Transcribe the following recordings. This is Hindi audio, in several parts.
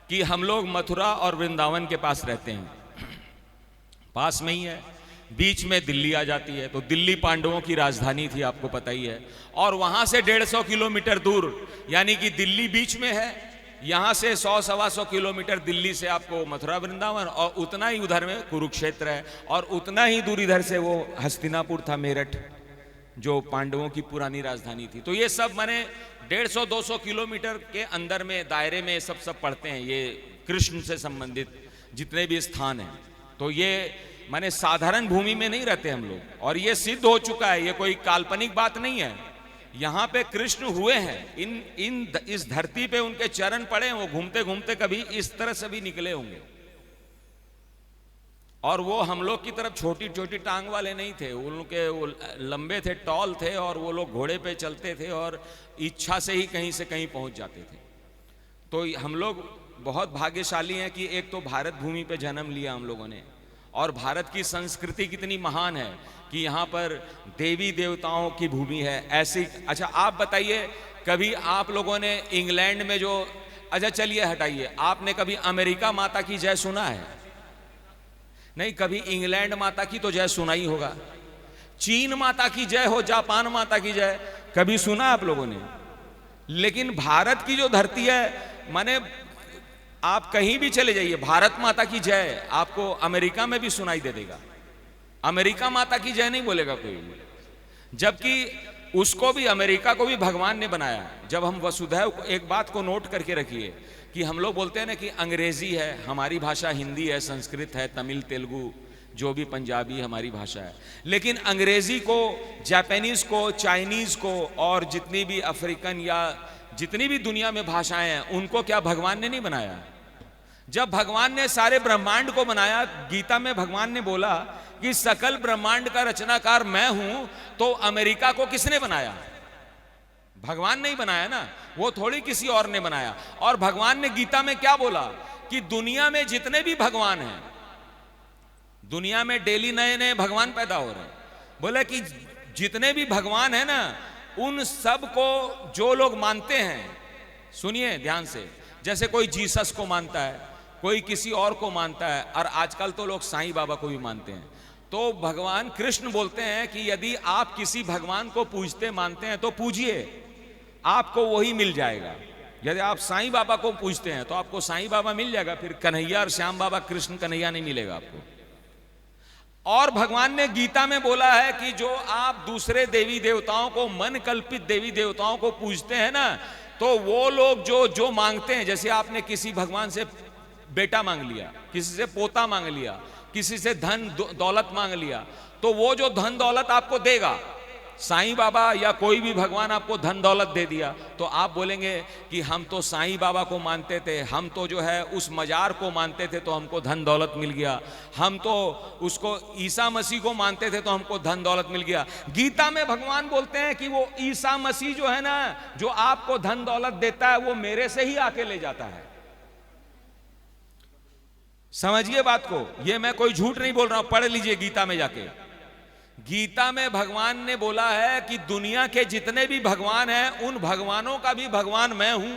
कि हम लोग मथुरा और वृंदावन के पास रहते हैं, पास में ही है, बीच में दिल्ली आ जाती है। तो दिल्ली पांडवों की राजधानी थी, आपको पता ही है। और वहां से 150 किलोमीटर दूर, यानी कि दिल्ली बीच में है, यहां से 100-125 किलोमीटर दिल्ली से आपको मथुरा वृंदावन, और उतना ही उधर में कुरुक्षेत्र है, और उतना ही दूर इधर से वो हस्तिनापुर था, मेरठ, जो पांडवों की पुरानी राजधानी थी। तो ये सब माने 150-200 किलोमीटर के अंदर में दायरे में सब पड़ते हैं, ये कृष्ण से संबंधित जितने भी स्थान हैं। तो ये माने साधारण भूमि में नहीं रहते हम लोग, और ये सिद्ध हो चुका है, ये कोई काल्पनिक बात नहीं है। यहाँ पे कृष्ण हुए हैं, इस धरती पे उनके चरण पड़े हैं, वो घूमते घूमते कभी इस तरह से भी निकले होंगे। और वो हम लोग की तरफ छोटी छोटी टांग वाले नहीं थे, उनके वो लंबे थे, टॉल थे, और वो लोग घोड़े पे चलते थे और इच्छा से ही कहीं से कहीं पहुंच जाते थे। तो हम लोग बहुत भाग्यशाली हैं कि एक तो भारत भूमि पे जन्म लिया हम लोगों ने, और भारत की संस्कृति कितनी महान है कि यहाँ पर देवी देवताओं की भूमि है ऐसी। अच्छा आप बताइए, कभी आप लोगों ने इंग्लैंड में जो, अच्छा चलिए हटाइए, आपने कभी अमेरिका माता की जय सुना है? नहीं, कभी इंग्लैंड माता की तो जय सुना ही होगा। चीन माता की जय हो, जापान माता की जय, कभी सुना आप लोगों ने? लेकिन भारत की जो धरती है, माने आप कहीं भी चले जाइए, भारत माता की जय आपको अमेरिका में भी सुनाई दे देगा। अमेरिका माता की जय नहीं बोलेगा कोई, जबकि उसको भी, अमेरिका को भी भगवान ने बनाया। जब हम वसुधैव, एक बात को नोट करके रखिए कि हम लोग बोलते हैं ना कि अंग्रेजी है, हमारी भाषा हिंदी है, संस्कृत है, तमिल, तेलुगु, जो भी पंजाबी हमारी भाषा है, लेकिन अंग्रेजी को, जापानीज को, चाइनीज को, और जितनी भी अफ्रीकन या जितनी भी दुनिया में भाषाएं हैं, उनको क्या भगवान ने नहीं बनाया? जब भगवान ने सारे ब्रह्मांड को बनाया, गीता में भगवान ने बोला कि सकल ब्रह्मांड का रचनाकार मैं हूं, तो अमेरिका को किसने बनाया? भगवान नहीं बनाया ना, वो थोड़ी किसी और ने बनाया। और भगवान ने गीता में क्या बोला कि दुनिया में जितने भी भगवान हैं, दुनिया में डेली नए नए भगवान पैदा हो रहे हैं, बोले कि जितने भी भगवान हैं ना, उन सब को जो लोग मानते हैं, सुनिए ध्यान से, जैसे कोई जीसस को मानता है, कोई किसी और को मानता है, और आजकल तो लोग साईं बाबा को भी मानते हैं। तो भगवान कृष्ण बोलते हैं कि यदि आप किसी भगवान को पूजते मानते हैं तो पूजिए, आपको वही मिल जाएगा। यदि आप साईं बाबा को पूजते हैं तो आपको साईं बाबा मिल जाएगा, फिर कन्हैया और श्याम बाबा, कृष्ण कन्हैया नहीं मिलेगा आपको। और भगवान ने गीता में बोला है कि जो आप दूसरे देवी देवताओं को, मन कल्पित देवी देवताओं को पूजते हैं ना, तो वो लोग जो मांगते हैं, जैसे आपने किसी भगवान से बेटा मांग लिया, किसी से पोता मांग लिया, किसी से धन दौलत मांग लिया, तो वो जो धन दौलत आपको देगा, साईं बाबा या कोई भी भगवान आपको धन दौलत दे दिया, तो आप बोलेंगे कि हम तो साईं बाबा को मानते थे, हम तो जो है उस मजार को मानते थे तो हमको धन दौलत मिल गया, हम तो उसको ईसा मसीह को मानते थे तो हमको धन दौलत मिल गया। गीता में भगवान बोलते हैं कि वो ईसा मसीह जो है ना, जो आपको धन दौलत देता है, वो मेरे से ही आके ले जाता है। समझिए बात को, ये मैं कोई झूठ नहीं बोल रहा हूं, पढ़ लीजिए गीता में जाके। गीता में भगवान ने बोला है कि दुनिया के जितने भी भगवान हैं, उन भगवानों का भी भगवान मैं हूं,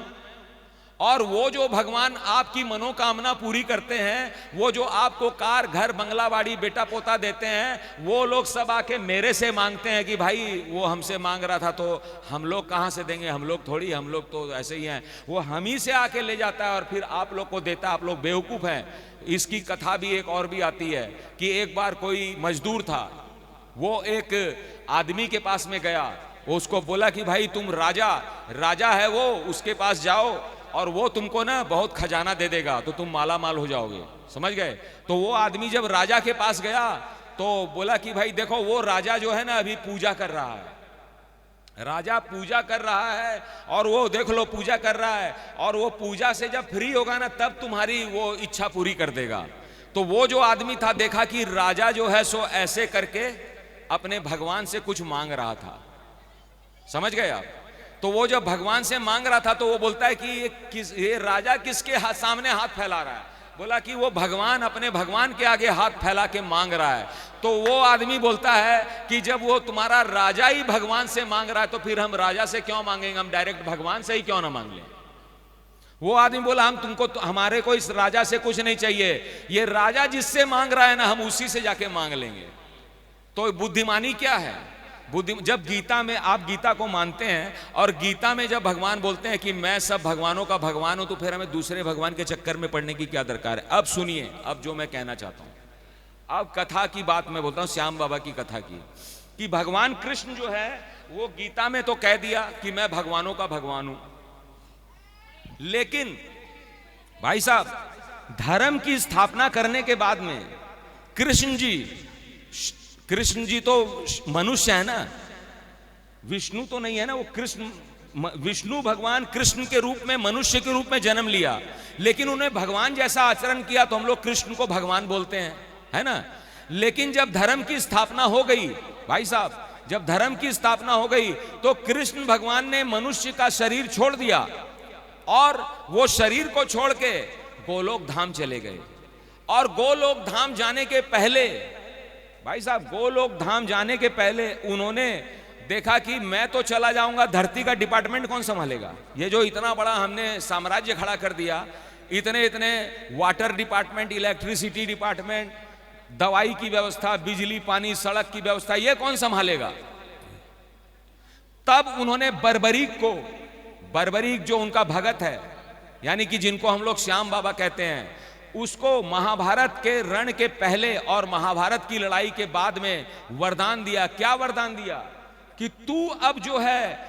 और वो जो भगवान आपकी मनोकामना पूरी करते हैं, वो जो आपको कार, घर, बंगला, बाड़ी, बेटा पोता देते हैं, वो लोग सब आके मेरे से मांगते हैं कि भाई वो हमसे मांग रहा था तो हम लोग कहां से देंगे, हम लोग थोड़ी, हम लोग तो ऐसे ही हैं। वो हम ही से आके ले जाता है और फिर आप लोग को देता है। आप लोग बेवकूफ हैं। इसकी कथा भी एक और भी आती है कि एक बार कोई मजदूर था, वो एक आदमी के पास में गया, उसको बोला कि भाई तुम राजा है वो, उसके पास जाओ और वो तुमको ना बहुत खजाना दे देगा, तो तुम माला माल हो जाओगे। समझ गए? तो वो आदमी जब राजा के पास गया तो बोला कि भाई देखो, वो राजा जो है ना अभी पूजा कर रहा है, राजा पूजा कर रहा है, और वो देख लो पूजा कर रहा है, और वो पूजा से जब फ्री होगा ना तब तुम्हारी वो इच्छा पूरी कर देगा। तो वो जो आदमी था, देखा कि राजा जो है सो ऐसे करके अपने भगवान से कुछ मांग रहा था। समझ गए आप? तो वो जब भगवान से मांग रहा था तो वो बोलता है कि ये राजा किसके सामने हाथ फैला रहा है? बोला कि वो भगवान अपने भगवान के आगे हाथ फैला के मांग रहा है। तो वो आदमी बोलता है कि जब वो तुम्हारा राजा ही भगवान से मांग रहा है तो फिर हम राजा से क्यों मांगेंगे, हम डायरेक्ट भगवान से ही क्यों ना मांग लें। वो आदमी बोला हम तुमको हमारे को इस राजा से कुछ नहीं चाहिए, ये राजा जिससे मांग रहा है ना हम उसी से जाके मांग लेंगे। तो बुद्धिमानी क्या है? जब गीता में आप गीता को मानते हैं और गीता में जब भगवान बोलते हैं कि मैं सब भगवानों का भगवान हूं, तो फिर हमें दूसरे भगवान के चक्कर में पड़ने की क्या दरकार है? अब सुनिए, अब जो मैं कहना चाहता हूं, अब कथा की बात मैं बोलता हूं, श्याम बाबा की कथा की, कि भगवान कृष्ण जो है वो गीता में तो कह दिया कि मैं भगवानों का भगवान हूं, लेकिन भाई साहब धर्म की स्थापना करने के बाद में कृष्ण जी तो मनुष्य है ना, विष्णु तो नहीं है ना, वो विष्णु भगवान कृष्ण के रूप में मनुष्य के रूप में जन्म लिया, लेकिन उन्हें भगवान जैसा आचरण किया तो हम लोग कृष्ण को भगवान बोलते हैं, है ना। लेकिन जब धर्म की स्थापना हो गई भाई साहब, जब धर्म की स्थापना हो गई तो कृष्ण भगवान ने मनुष्य का शरीर छोड़ दिया और वो शरीर को छोड़ के गोलोक धाम चले गए। और गोलोक धाम जाने के पहले भाई साहब, गोलोक धाम जाने के पहले उन्होंने देखा कि मैं तो चला जाऊंगा, धरती का डिपार्टमेंट कौन संभालेगा? ये जो इतना बड़ा हमने साम्राज्य खड़ा कर दिया, इतने इतने वाटर डिपार्टमेंट, इलेक्ट्रिसिटी डिपार्टमेंट, दवाई की व्यवस्था, बिजली, पानी, सड़क की व्यवस्था, ये कौन संभालेगा? तब उन्होंने बर्बरीक जो उनका भगत है, यानी कि जिनको हम लोग श्याम बाबा कहते हैं, उसको महाभारत के रण के पहले और महाभारत की लड़ाई के बाद में वरदान दिया। क्या वरदान दिया? कि तू अब जो है,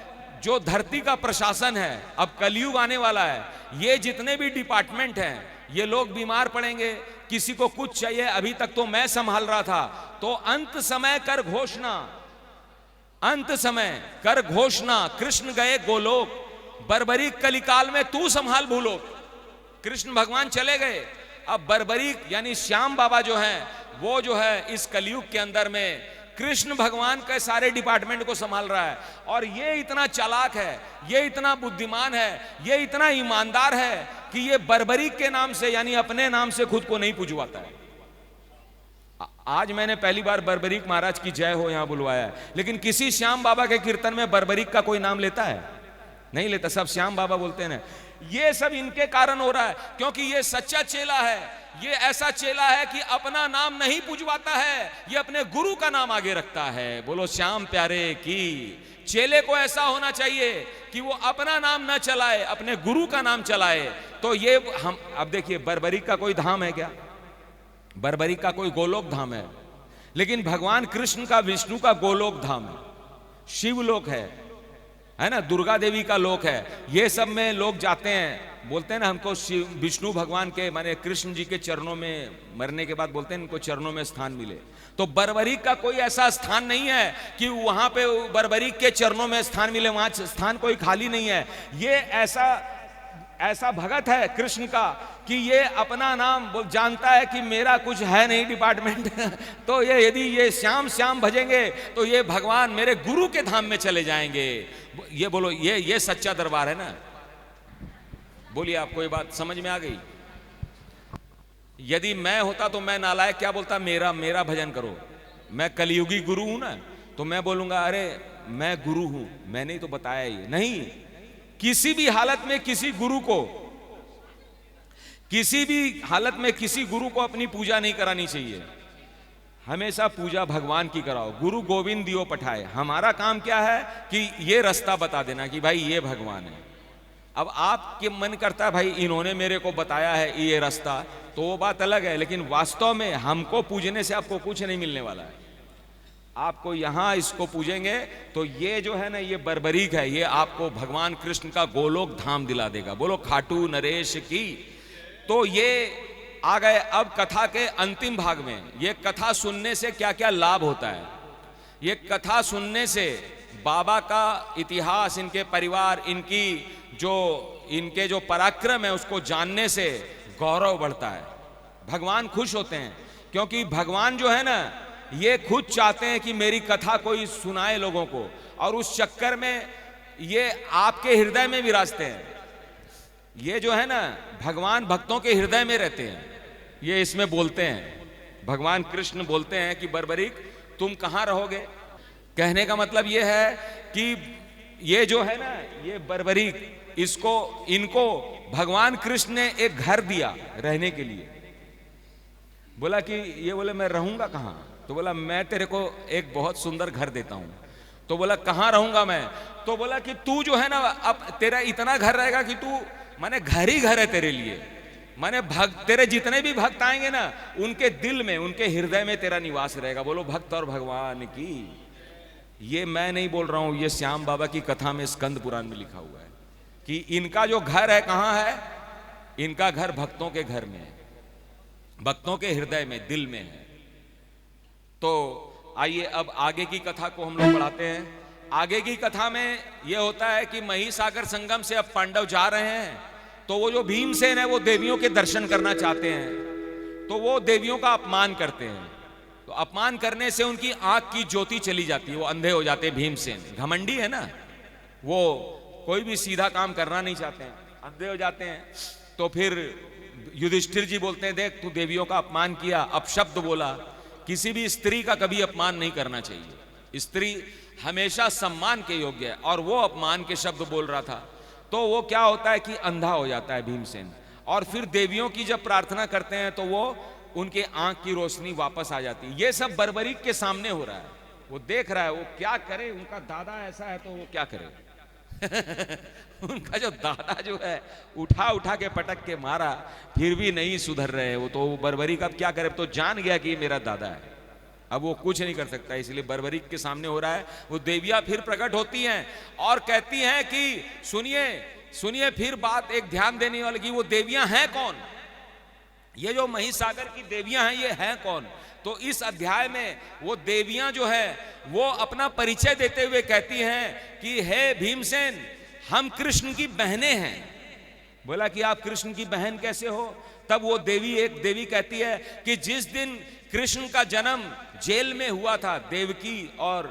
जो धरती का प्रशासन है, अब कलयुग आने वाला है, ये जितने भी डिपार्टमेंट हैं, ये लोग बीमार पड़ेंगे, किसी को कुछ चाहिए, अभी तक तो मैं संभाल रहा था, तो अंत समय कर घोषणा, अंत समय कर घोषणा, कृष्ण गए गोलोक, बर्बरीक कलिकाल में तू संभाल भूलोक। कृष्ण भगवान चले गए, अब बर्बरीक यानी श्याम बाबा जो है, वो जो है इस कलयुग के अंदर में कृष्ण भगवान के सारे डिपार्टमेंट को संभाल रहा है। और ये इतना चालाक है, ये इतना बुद्धिमान है, ये इतना ईमानदार है कि ये बर्बरीक के नाम से, यानी अपने नाम से खुद को नहीं पुजवाता है। आज मैंने पहली बार बर्बरीक महाराज की जय हो यहां बुलवाया है, लेकिन किसी श्याम बाबा के कीर्तन में बर्बरीक का कोई नाम लेता है? नहीं लेता, सब श्याम बाबा बोलते हैं ना। ये सब इनके कारण हो रहा है, क्योंकि ये सच्चा चेला है, ये ऐसा चेला है कि अपना नाम नहीं पुजवाता है, ये अपने गुरु का नाम आगे रखता है। बोलो श्याम प्यारे की। चेले को ऐसा होना चाहिए कि वो अपना नाम न चलाए, अपने गुरु का नाम चलाए। तो ये हम अब देखिए, बर्बरीक का कोई धाम है क्या? बर्बरीक का कोई गोलोक धाम है, लेकिन भगवान कृष्ण का, विष्णु का गोलोक धाम है, शिवलोक है ना, दुर्गा देवी का लोक है। ये सब में लोग जाते हैं, बोलते हैं ना हमको विष्णु भगवान के, माने कृष्ण जी के चरणों में मरने के बाद बोलते हैं इनको चरणों में स्थान मिले। तो बर्बरीक का कोई ऐसा स्थान नहीं है कि वहां पे बर्बरीक के चरणों में स्थान मिले, वहां स्थान कोई खाली नहीं है। ये ऐसा भगत है कृष्ण का कि ये अपना नाम जानता है कि मेरा कुछ है नहीं डिपार्टमेंट तो ये यदि ये श्याम श्याम भजेंगे तो ये भगवान मेरे गुरु के धाम में चले जाएंगे। ये बोलो, ये सच्चा दरबार है ना। बोलिए, आपको ये बात समझ में आ गई? यदि मैं होता तो मैं नालायक क्या बोलता, मेरा भजन करो। मैं कलयुगी गुरु हूं ना, तो मैं बोलूंगा अरे मैं गुरु हूं, मैंने ही तो बताया। ये नहीं, किसी भी हालत में किसी गुरु को अपनी पूजा नहीं करानी चाहिए। हमेशा पूजा भगवान की कराओ। गुरु गोविंद दियो पठाए। हमारा काम क्या है कि ये रास्ता बता देना कि भाई ये भगवान है। अब आपके मन करता है भाई इन्होंने मेरे को बताया है ये रास्ता, तो वो बात अलग है, लेकिन वास्तव में हमको पूजने से आपको कुछ नहीं मिलने वाला है। आपको यहां इसको पूजेंगे तो ये जो है ना, ये बर्बरीक है, ये आपको भगवान कृष्ण का गोलोक धाम दिला देगा। बोलो खाटू नरेश की। तो ये आ गए अब कथा के अंतिम भाग में। ये कथा सुनने से क्या क्या लाभ होता है? ये कथा सुनने से बाबा का इतिहास, इनके परिवार, इनके जो पराक्रम है उसको जानने से गौरव बढ़ता है। भगवान खुश होते हैं, क्योंकि भगवान जो है ना, ये खुद चाहते हैं कि मेरी कथा कोई सुनाए लोगों को, और उस चक्कर में ये आपके हृदय में विराजते हैं। ये जो है ना, भगवान भक्तों के हृदय में रहते हैं। ये इसमें बोलते हैं, भगवान कृष्ण बोलते हैं कि बर्बरीक तुम कहां रहोगे। कहने का मतलब ये है कि ये जो है ना, ये बर्बरीक इनको भगवान कृष्ण ने एक घर दिया रहने के लिए। बोला कि ये बोले मैं रहूंगा कहाँ? तो बोला मैं तेरे को एक बहुत सुंदर घर देता हूं। तो बोला कहाँ रहूंगा मैं? तो बोला कि तू जो है ना, अब तेरा इतना घर रहेगा कि तू, माने घर ही घर है तेरे लिए, माने भक्त, तेरे जितने भी भक्त आएंगे ना उनके दिल में, उनके हृदय में तेरा निवास रहेगा। बोलो भक्त और भगवान की। ये मैं नहीं बोल रहा हूं, ये श्याम बाबा की कथा में स्कंद पुराण में लिखा हुआ है कि इनका जो घर है कहाँ है? इनका घर भक्तों के घर में है, भक्तों के हृदय में, दिल में है। तो आइए अब आगे की कथा को हम लोग पढ़ाते हैं। आगे की कथा में यह होता है कि महिसागर संगम से अब पांडव जा रहे हैं, तो वो जो भीमसेन है वो देवियों के दर्शन करना चाहते हैं, तो वो देवियों का अपमान करते हैं। तो अपमान करने से उनकी आंख की ज्योति चली जाती है, वो अंधे हो जाते हैं। भीमसेन घमंडी है ना, वो कोई भी सीधा काम करना नहीं चाहते हैं, अंधे हो जाते हैं। तो फिर युधिष्ठिर जी बोलते हैं देख तू देवियों का अपमान किया, अपशब्द बोला, किसी भी स्त्री का कभी अपमान नहीं करना चाहिए, स्त्री हमेशा सम्मान के योग्य है, और वो अपमान के शब्द बोल रहा था। तो वो क्या होता है कि अंधा हो जाता है भीमसेन, और फिर देवियों की जब प्रार्थना करते हैं तो वो उनके आंख की रोशनी वापस आ जाती है। ये सब बर्बरीक के सामने हो रहा है, वो देख रहा है, वो क्या करे, उनका दादा ऐसा है तो वो क्या करे। उनका जो दादा जो है उठा उठा के पटक के मारा, फिर भी नहीं सुधर रहे वो, तो बर्बरीक अब क्या करे, तो जान गया कि ये मेरा दादा है, अब वो कुछ नहीं कर सकता, इसलिए बर्बरीक के सामने हो रहा है। वो देवियां फिर प्रकट होती हैं और कहती हैं कि सुनिए सुनिए, फिर बात एक ध्यान देने वाली कि वो देवियां हैं कौन, ये जो महिसागर की देवियां हैं ये हैं कौन। तो इस अध्याय में वो देवियां जो है वो अपना परिचय देते हुए कहती हैं कि हे भीमसेन, हम कृष्ण की बहनें हैं। बोला कि आप कृष्ण की बहन कैसे हो? तब वो देवी, एक देवी कहती है कि जिस दिन कृष्ण का जन्म जेल में हुआ था, देवकी और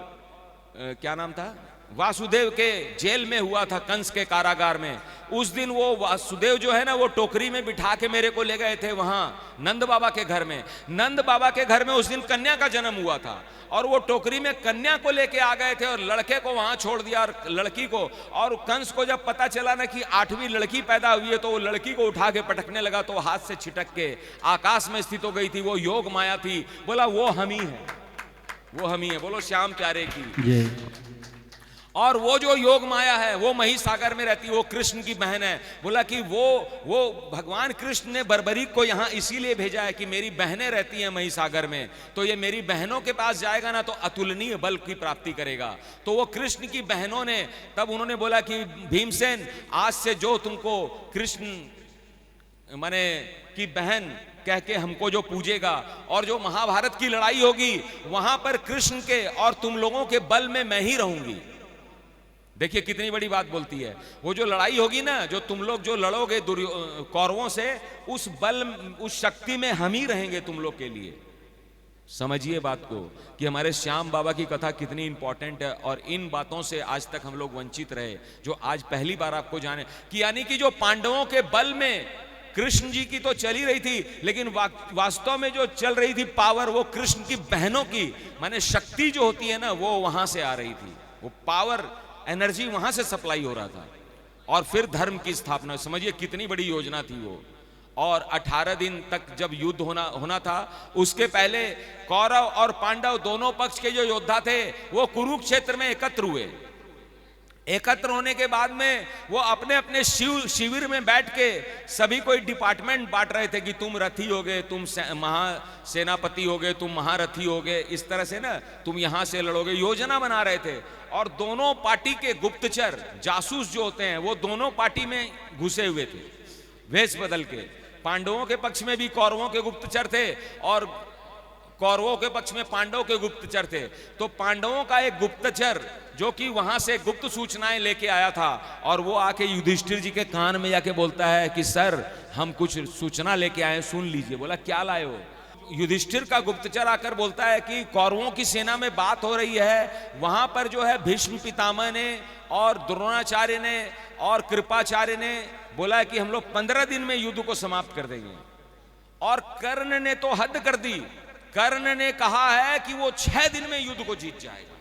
क्या नाम था, वासुदेव के जेल में हुआ था, कंस के कारागार में, उस दिन वो वासुदेव जो है ना वो टोकरी में बिठा के मेरे को ले गए थे वहां नंद बाबा के घर में। नंद बाबा के घर में उस दिन कन्या का जन्म हुआ था, और वो टोकरी में कन्या को लेके आ गए थे और लड़के को वहां छोड़ दिया, और लड़की को, और कंस को जब पता चला ना कि 8वीं लड़की पैदा हुई है तो वो लड़की को उठा के पटकने लगा, तो हाथ से छिटक के आकाश में स्थित हो गई थी। वो योग माया थी। बोला वो हम ही है, वो हम ही है। बोलो श्याम प्यारे की। और वो जो योग माया है वो महिसागर में रहती है, वो कृष्ण की बहन है। बोला कि वो भगवान कृष्ण ने बर्बरीक को यहाँ इसीलिए भेजा है कि मेरी बहनें रहती हैं महिसागर में, तो ये मेरी बहनों के पास जाएगा ना तो अतुलनीय बल की प्राप्ति करेगा। तो वो कृष्ण की बहनों ने, तब उन्होंने बोला कि भीमसेन, आज से जो तुमको कृष्ण माने की बहन कह के हमको जो पूजेगा, और जो महाभारत की लड़ाई होगी वहां पर कृष्ण के और तुम लोगों के बल में मैं ही रहूंगी। देखिए कितनी बड़ी बात बोलती है। वो जो लड़ाई होगी ना, जो तुम लोग जो लड़ोगे कौरवों से, उस बल, उस शक्ति में हम ही रहेंगे तुम लोग के लिए। समझिए बात को कि हमारे श्याम बाबा की कथा कितनी इंपॉर्टेंट है, और इन बातों से आज तक हम लोग वंचित रहे, जो आज पहली बार आपको जाने कि यानी कि जो पांडवों के बल में कृष्ण जी की तो चली रही थी, लेकिन वास्तव में जो चल रही थी पावर, वो कृष्ण की बहनों की, माने शक्ति जो होती है ना, वो वहां से आ रही थी, वो पावर एनर्जी वहां से सप्लाई हो रहा था। और फिर धर्म की स्थापना, समझिए कितनी बड़ी योजना थी वो। और 18 दिन तक जब युद्ध होना था, उसके पहले कौरव और पांडव दोनों पक्ष के जो योद्धा थे वो कुरुक्षेत्र में एकत्र हुए। एकत्र होने के बाद में वो अपने अपने शिविर में बैठ के सभी कोई डिपार्टमेंट बांट रहे थे कि तुम रथी होगे, तुम महासेनापति होगे, तुम महारथी होगे, इस तरह से ना तुम यहां से लड़ोगे, योजना बना रहे थे। और दोनों पार्टी के गुप्तचर जासूस जो होते हैं वो दोनों पार्टी में घुसे हुए थे वेश बदल के। पांडवों के पक्ष में भी कौरवों के गुप्तचर थे और कौरवों के पक्ष में पांडवों के गुप्तचर थे। तो पांडवों का एक गुप्तचर जो कि वहां से गुप्त सूचनाएं लेके आया था, और वो आके युधिष्ठिर जी के कान में जाके बोलता है कि सर हम कुछ सूचना लेके आए, सुन लीजिए। बोला क्या लाए हो? युधिष्ठिर का गुप्तचर आकर बोलता है कि कौरवों की सेना में बात हो रही है, वहां पर जो है भीष्म पितामह ने और द्रोणाचार्य ने और कृपाचार्य ने बोला कि हम लोग 15 दिन में युद्ध को समाप्त कर देंगे। और कर्ण ने तो हद कर दी, कर्ण ने कहा है कि वो 6 दिन में युद्ध को जीत जाएगा।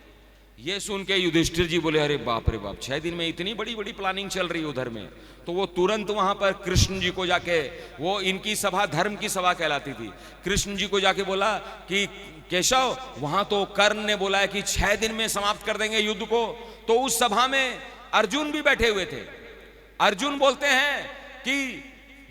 ये सुन के युधिष्ठिर जी बोले अरे बाप रे बाप, 6 दिन में इतनी बड़ी बड़ी प्लानिंग चल रही उधर में। तो वो तुरंत वहां पर कृष्ण जी को जाके, वो इनकी सभा धर्म की सभा कहलाती थी, कृष्ण जी को जाके बोला कि केशव, वहां तो कर्ण ने बोला है कि 6 दिन में समाप्त कर देंगे युद्ध को। तो उस सभा में अर्जुन भी बैठे हुए थे। अर्जुन बोलते हैं कि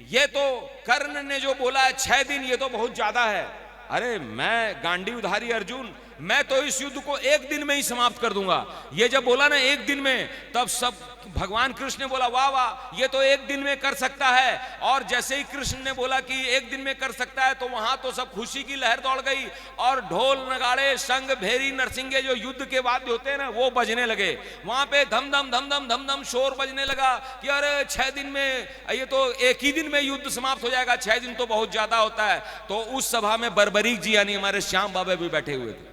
ये तो कर्ण ने जो बोला है 6 दिन, ये तो बहुत ज्यादा है। अरे मैं गांडीवधारी अर्जुन, मैं तो इस युद्ध को 1 दिन में ही समाप्त कर दूंगा। ये जब बोला ना 1 दिन में, तब सब भगवान कृष्ण ने बोला वाह वाह, ये तो 1 दिन में कर सकता है। और जैसे ही कृष्ण ने बोला कि 1 दिन में कर सकता है, तो वहां तो सब खुशी की लहर दौड़ गई और ढोल नगाड़े शंख भेरी नरसिंगे जो युद्ध के वाद्य होते हैं ना, वो बजने लगे। वहां पे धम धम धम धम धम धम शोर बजने लगा कि अरे 6 दिन में, ये तो 1 ही दिन में युद्ध समाप्त हो जाएगा, 6 दिन तो बहुत ज्यादा होता है। तो उस सभा में बर्बरीक जी यानी हमारे श्याम बाबा भी बैठे हुए थे।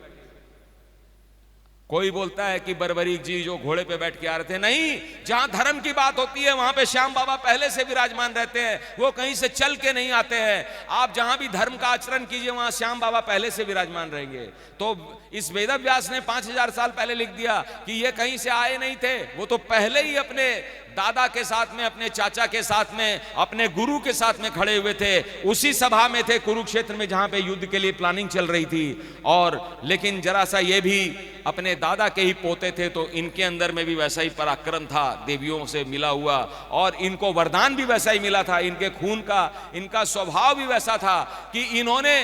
कोई बोलता है कि बर्बरीक जी जो घोड़े पे बैठ के आ रहे थे, नहीं, जहां धर्म की बात होती है वहां पे श्याम बाबा पहले से विराजमान रहते हैं, वो कहीं से चल के नहीं आते हैं। आप जहां भी धर्म का आचरण कीजिए वहां श्याम बाबा पहले से विराजमान रहेंगे। तो इस वेदव्यास ने 5000 साल पहले लिख दिया कि ये कहीं से आए नहीं थे, वो तो पहले ही अपने दादा के साथ में, अपने चाचा के साथ में, अपने गुरु के साथ में खड़े हुए थे। उसी सभा में थे कुरुक्षेत्र में, जहां पे युद्ध के लिए प्लानिंग चल रही थी। और लेकिन जरा सा ये भी अपने दादा के ही पोते थे, तो इनके अंदर में भी वैसा ही पराक्रम था, देवियों से मिला हुआ, और इनको वरदान भी वैसा ही मिला था। इनके खून का, इनका स्वभाव भी वैसा था कि इन्होंने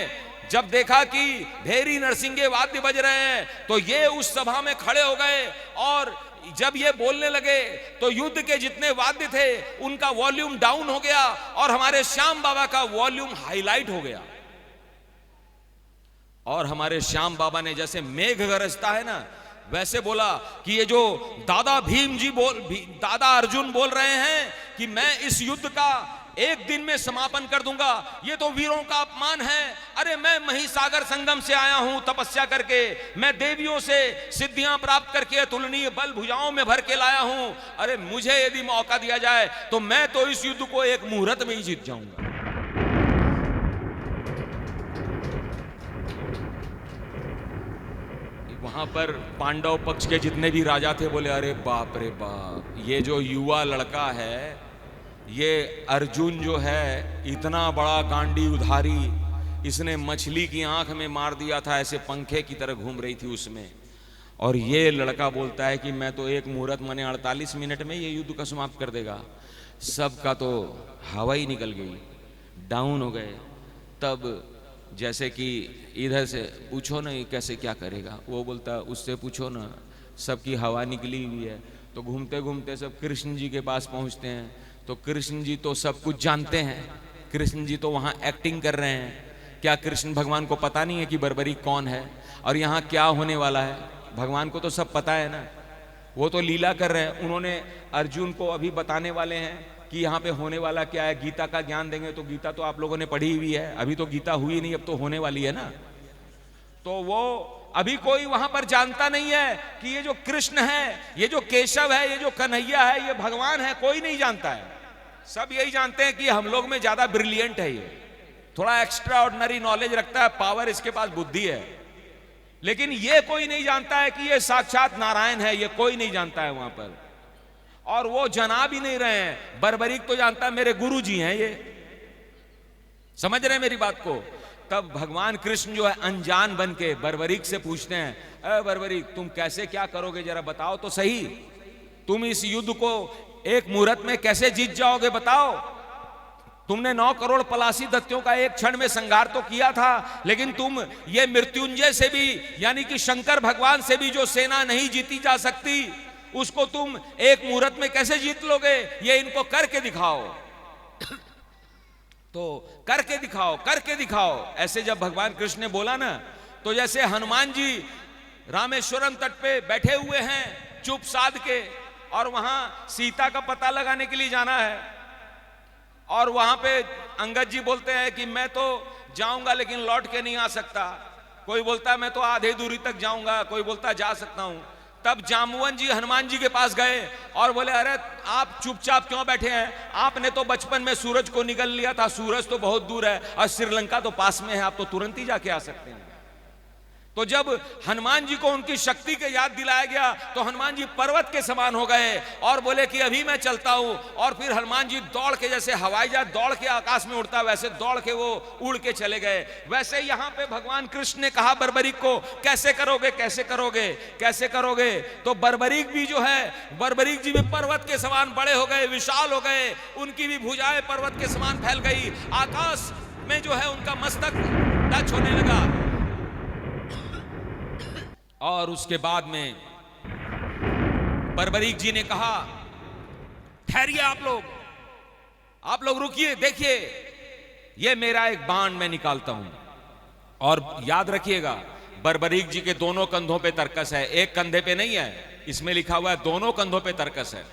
जब देखा कि भेरी नरसिंगे वाद्य बज रहे हैं, तो ये उस सभा में खड़े हो गए और जब ये बोलने लगे तो युद्ध के जितने वाद्य थे उनका वॉल्यूम डाउन हो गया और हमारे श्याम बाबा का वॉल्यूम हाईलाइट हो गया। और हमारे श्याम बाबा ने जैसे मेघ गरजता है ना, वैसे बोला कि ये जो दादा भीम जी दादा अर्जुन बोल रहे हैं कि मैं इस युद्ध का 1 दिन में समापन कर दूंगा, ये तो वीरों का अपमान है। अरे मैं महिसागर संगम से आया हूं तपस्या करके, मैं देवियों से सिद्धियां प्राप्त करके अतुलनीय बल भुजाओं में भर के लाया हूं। अरे मुझे यदि मौका दिया जाए तो मैं तो इस युद्ध को 1 मुहूर्त में ही जीत जाऊंगा। वहां पर पांडव पक्ष के जितने भी राजा थे बोले अरे बाप रे बाप, ये जो युवा लड़का है, ये अर्जुन जो है इतना बड़ा गांडी उधारी, इसने मछली की आंख में मार दिया था, ऐसे पंखे की तरह घूम रही थी उसमें। और ये लड़का बोलता है कि मैं तो 1 मुहूर्त माने 48 मिनट में ये युद्ध का समाप्त कर देगा। सबका तो हवा ही निकल गई, डाउन हो गए। तब जैसे कि इधर से पूछो ना ये कैसे क्या करेगा, वो बोलता उससे पूछो ना, सबकी हवा निकली हुई है। तो घूमते घूमते सब कृष्ण जी के पास पहुंचते हैं। तो कृष्ण जी तो सब कुछ जानते हैं, कृष्ण जी तो वहाँ एक्टिंग कर रहे हैं। क्या कृष्ण भगवान को पता नहीं है कि बर्बरीक कौन है और यहाँ क्या होने वाला है? भगवान को तो सब पता है ना, वो तो लीला कर रहे हैं। उन्होंने अर्जुन को अभी बताने वाले हैं कि यहाँ पे होने वाला क्या है, गीता का ज्ञान देंगे। तो गीता तो आप लोगों ने पढ़ी हुई है, अभी तो गीता हुई नहीं, अब तो होने वाली है ना। तो वो अभी कोई वहां पर जानता नहीं है कि ये जो कृष्ण है, ये जो केशव है, ये जो कन्हैया है, ये भगवान है, कोई नहीं जानता है। सब यही जानते हैं कि हम लोग में ज्यादा ब्रिलियंट है, ये थोड़ा एक्स्ट्रा ऑर्डिनरी नॉलेज रखता है, पावर इसके पास, बुद्धि है। लेकिन ये कोई नहीं जानता है कि ये साक्षात नारायण है, ये कोई नहीं जानता है वहां पर। और वो जना भी नहीं रहे हैं। बर्बरीक तो जानता है मेरे गुरु जी हैं, ये समझ रहे हैं मेरी बात को। तब भगवान कृष्ण जो है अनजान बन के बर्बरीक से पूछते हैं, अरे बर्बरीक तुम कैसे क्या करोगे, जरा बताओ तो सही, तुम इस युद्ध को 1 मुहूर्त में कैसे जीत जाओगे, बताओ। तुमने 9 करोड़ पलासी दत्तियों का एक क्षण में संहार तो किया था, लेकिन तुम ये मृत्युंजय से भी यानी कि शंकर भगवान से भी जो सेना नहीं जीती जा सकती, उसको तुम 1 मुहूर्त में कैसे जीत लोगे? ये इनको करके दिखाओ। तो करके दिखाओ, करके दिखाओ। ऐसे जब भगवान कृष्ण ने बोला ना, तो जैसे हनुमान जी रामेश्वरम तट पे बैठे हुए हैं चुप साध के, और वहां सीता का पता लगाने के लिए जाना है। और वहां पे अंगद जी बोलते हैं कि मैं तो जाऊंगा लेकिन लौट के नहीं आ सकता। कोई बोलता है मैं तो आधे दूरी तक जाऊंगा, कोई बोलता है जा सकता हूं। तब जामुवन जी हनुमान जी के पास गए और बोले अरे आप चुपचाप क्यों बैठे हैं? आपने तो बचपन में सूरज को निगल लिया था, सूरज तो बहुत दूर है और श्रीलंका तो पास में है, आप तो तुरंत ही जाके आ सकते हैं। तो जब हनुमान जी को उनकी शक्ति के याद दिलाया गया तो हनुमान जी पर्वत के समान हो गए और बोले कि अभी मैं चलता हूं। और फिर हनुमान जी दौड़ के, जैसे हवाई जहाज दौड़ के आकाश में उड़ता वैसे दौड़ के वो उड़ के चले गए। वैसे यहां पे भगवान कृष्ण ने कहा बर्बरीक को, कैसे करोगे कैसे करोगे कैसे करोगे। तो बर्बरीक भी जो है, बर्बरीक जी भी पर्वत के समान बड़े हो गए, विशाल हो गए, उनकी भी भुजाएं पर्वत के समान फैल गई, आकाश में जो है उनका मस्तक टच होने लगा। और उसके बाद में बर्बरीक जी ने कहा, ठहरिए आप लोग रुकिए, देखिए ये मेरा एक बाण मैं निकालता हूं। और याद रखिएगा बर्बरीक जी के दोनों कंधों पे तरकस है, एक कंधे पे नहीं है, इसमें लिखा हुआ है दोनों कंधों पे तरकस है।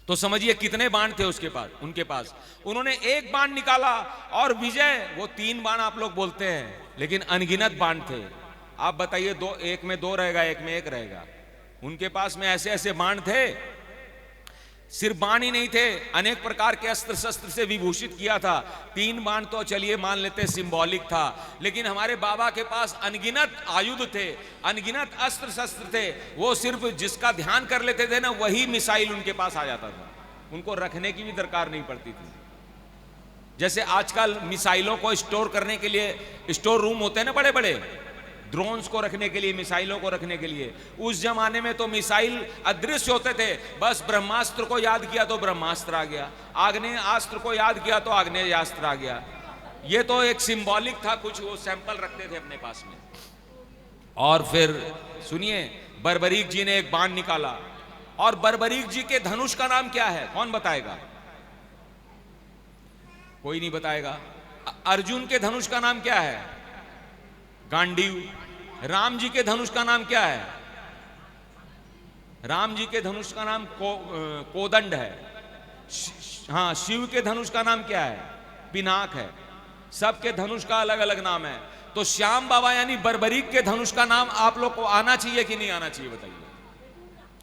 तो समझिए कितने बाण थे उनके पास। उन्होंने एक बाण निकाला और विजय, वो 3 बाण आप लोग बोलते हैं लेकिन अनगिनत बाण थे। आप बताइए, एक में 2 रहेगा, एक में 1 रहेगा। उनके पास में ऐसे ऐसे बाण थे, सिर्फ बाण ही नहीं थे, अनेक प्रकार के अस्त्र शस्त्र से विभूषित किया था। 3 बाण तो चलिए मान लेते सिंबॉलिक था, लेकिन हमारे बाबा के पास अनगिनत आयुध थे, अनगिनत अस्त्र शस्त्र थे। वो सिर्फ जिसका ध्यान कर लेते थे ना, वही मिसाइल उनके पास आ जाता था, उनको रखने की भी दरकार नहीं पड़ती थी। जैसे आजकल मिसाइलों को स्टोर करने के लिए स्टोर रूम होते हैं ना बड़े बड़े, ड्रोन्स को रखने के लिए, मिसाइलों को रखने के लिए। उस जमाने में तो मिसाइल अदृश्य होते थे, बस ब्रह्मास्त्र को याद किया तो ब्रह्मास्त्र आ गया, आग्नेय अस्त्र को याद किया तो आग्नेय अस्त्र आ गया। ये तो एक सिंबॉलिक था, कुछ वो सैंपल रखते थे अपने पास में। और फिर सुनिए, बर्बरीक जी ने एक बाण निकाला। और बर्बरीक जी के धनुष का नाम क्या है, कौन बताएगा? कोई नहीं बताएगा। अर्जुन के धनुष का नाम क्या है? गांडीव। राम जी के धनुष का नाम क्या है? राम जी के धनुष का नाम कोदंड है। हाँ, शिव के धनुष का नाम क्या है? पिनाक है। सबके धनुष का अलग अलग नाम है। तो श्याम बाबा यानी बर्बरीक के धनुष का नाम आप लोग को आना चाहिए कि नहीं आना चाहिए, बताइए।